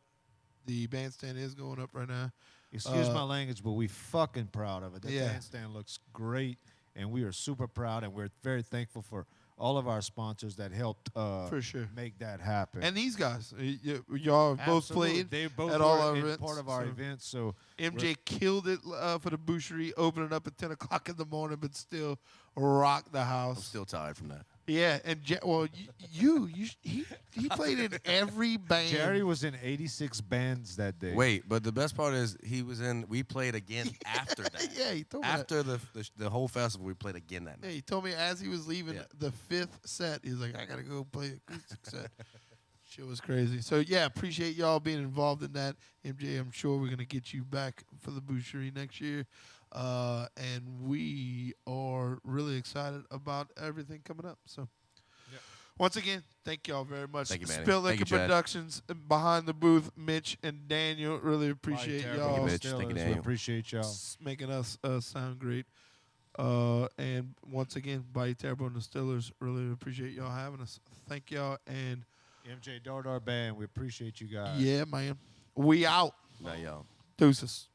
The bandstand is going up right now. Excuse my language, but we fucking proud of it. That Yeah. bandstand looks great, and we are super proud, and we're very thankful for all of our sponsors that helped For sure. make that happen. And these guys, y'all have both Absolutely. played They both at all were our in events. part of our so events. So MJ killed it for the boucherie, opening up at 10 o'clock in the morning, but still rocked the house. I'm still tired from that. Yeah, and he played in every band. Jerry was in 86 bands that day. Wait, but the best part is we played again after that. Yeah, he told me that. After the whole festival, we played again that Yeah, night. he told me as he was leaving Yeah. the fifth set, he's like, I gotta go play acoustic set. Shit was crazy. So yeah, appreciate y'all being involved in that. MJ, I'm sure we're gonna get you back for the boucherie next year. And we are really excited about everything coming up. So once again, thank y'all very much. Thank you, Manny. Spill Thank Liquor you, Chad. Productions behind the booth, Mitch and Daniel. Really appreciate Bye, y'all Thank you, Mitch. Thank you, We Daniel. appreciate y'all. making us sound great. And once again, Bayou Terrible and the Stillers, really appreciate y'all having us. Thank y'all. And MJ Dardar Band, we appreciate you guys. yeah, man, we out. Now, y'all. Deuces.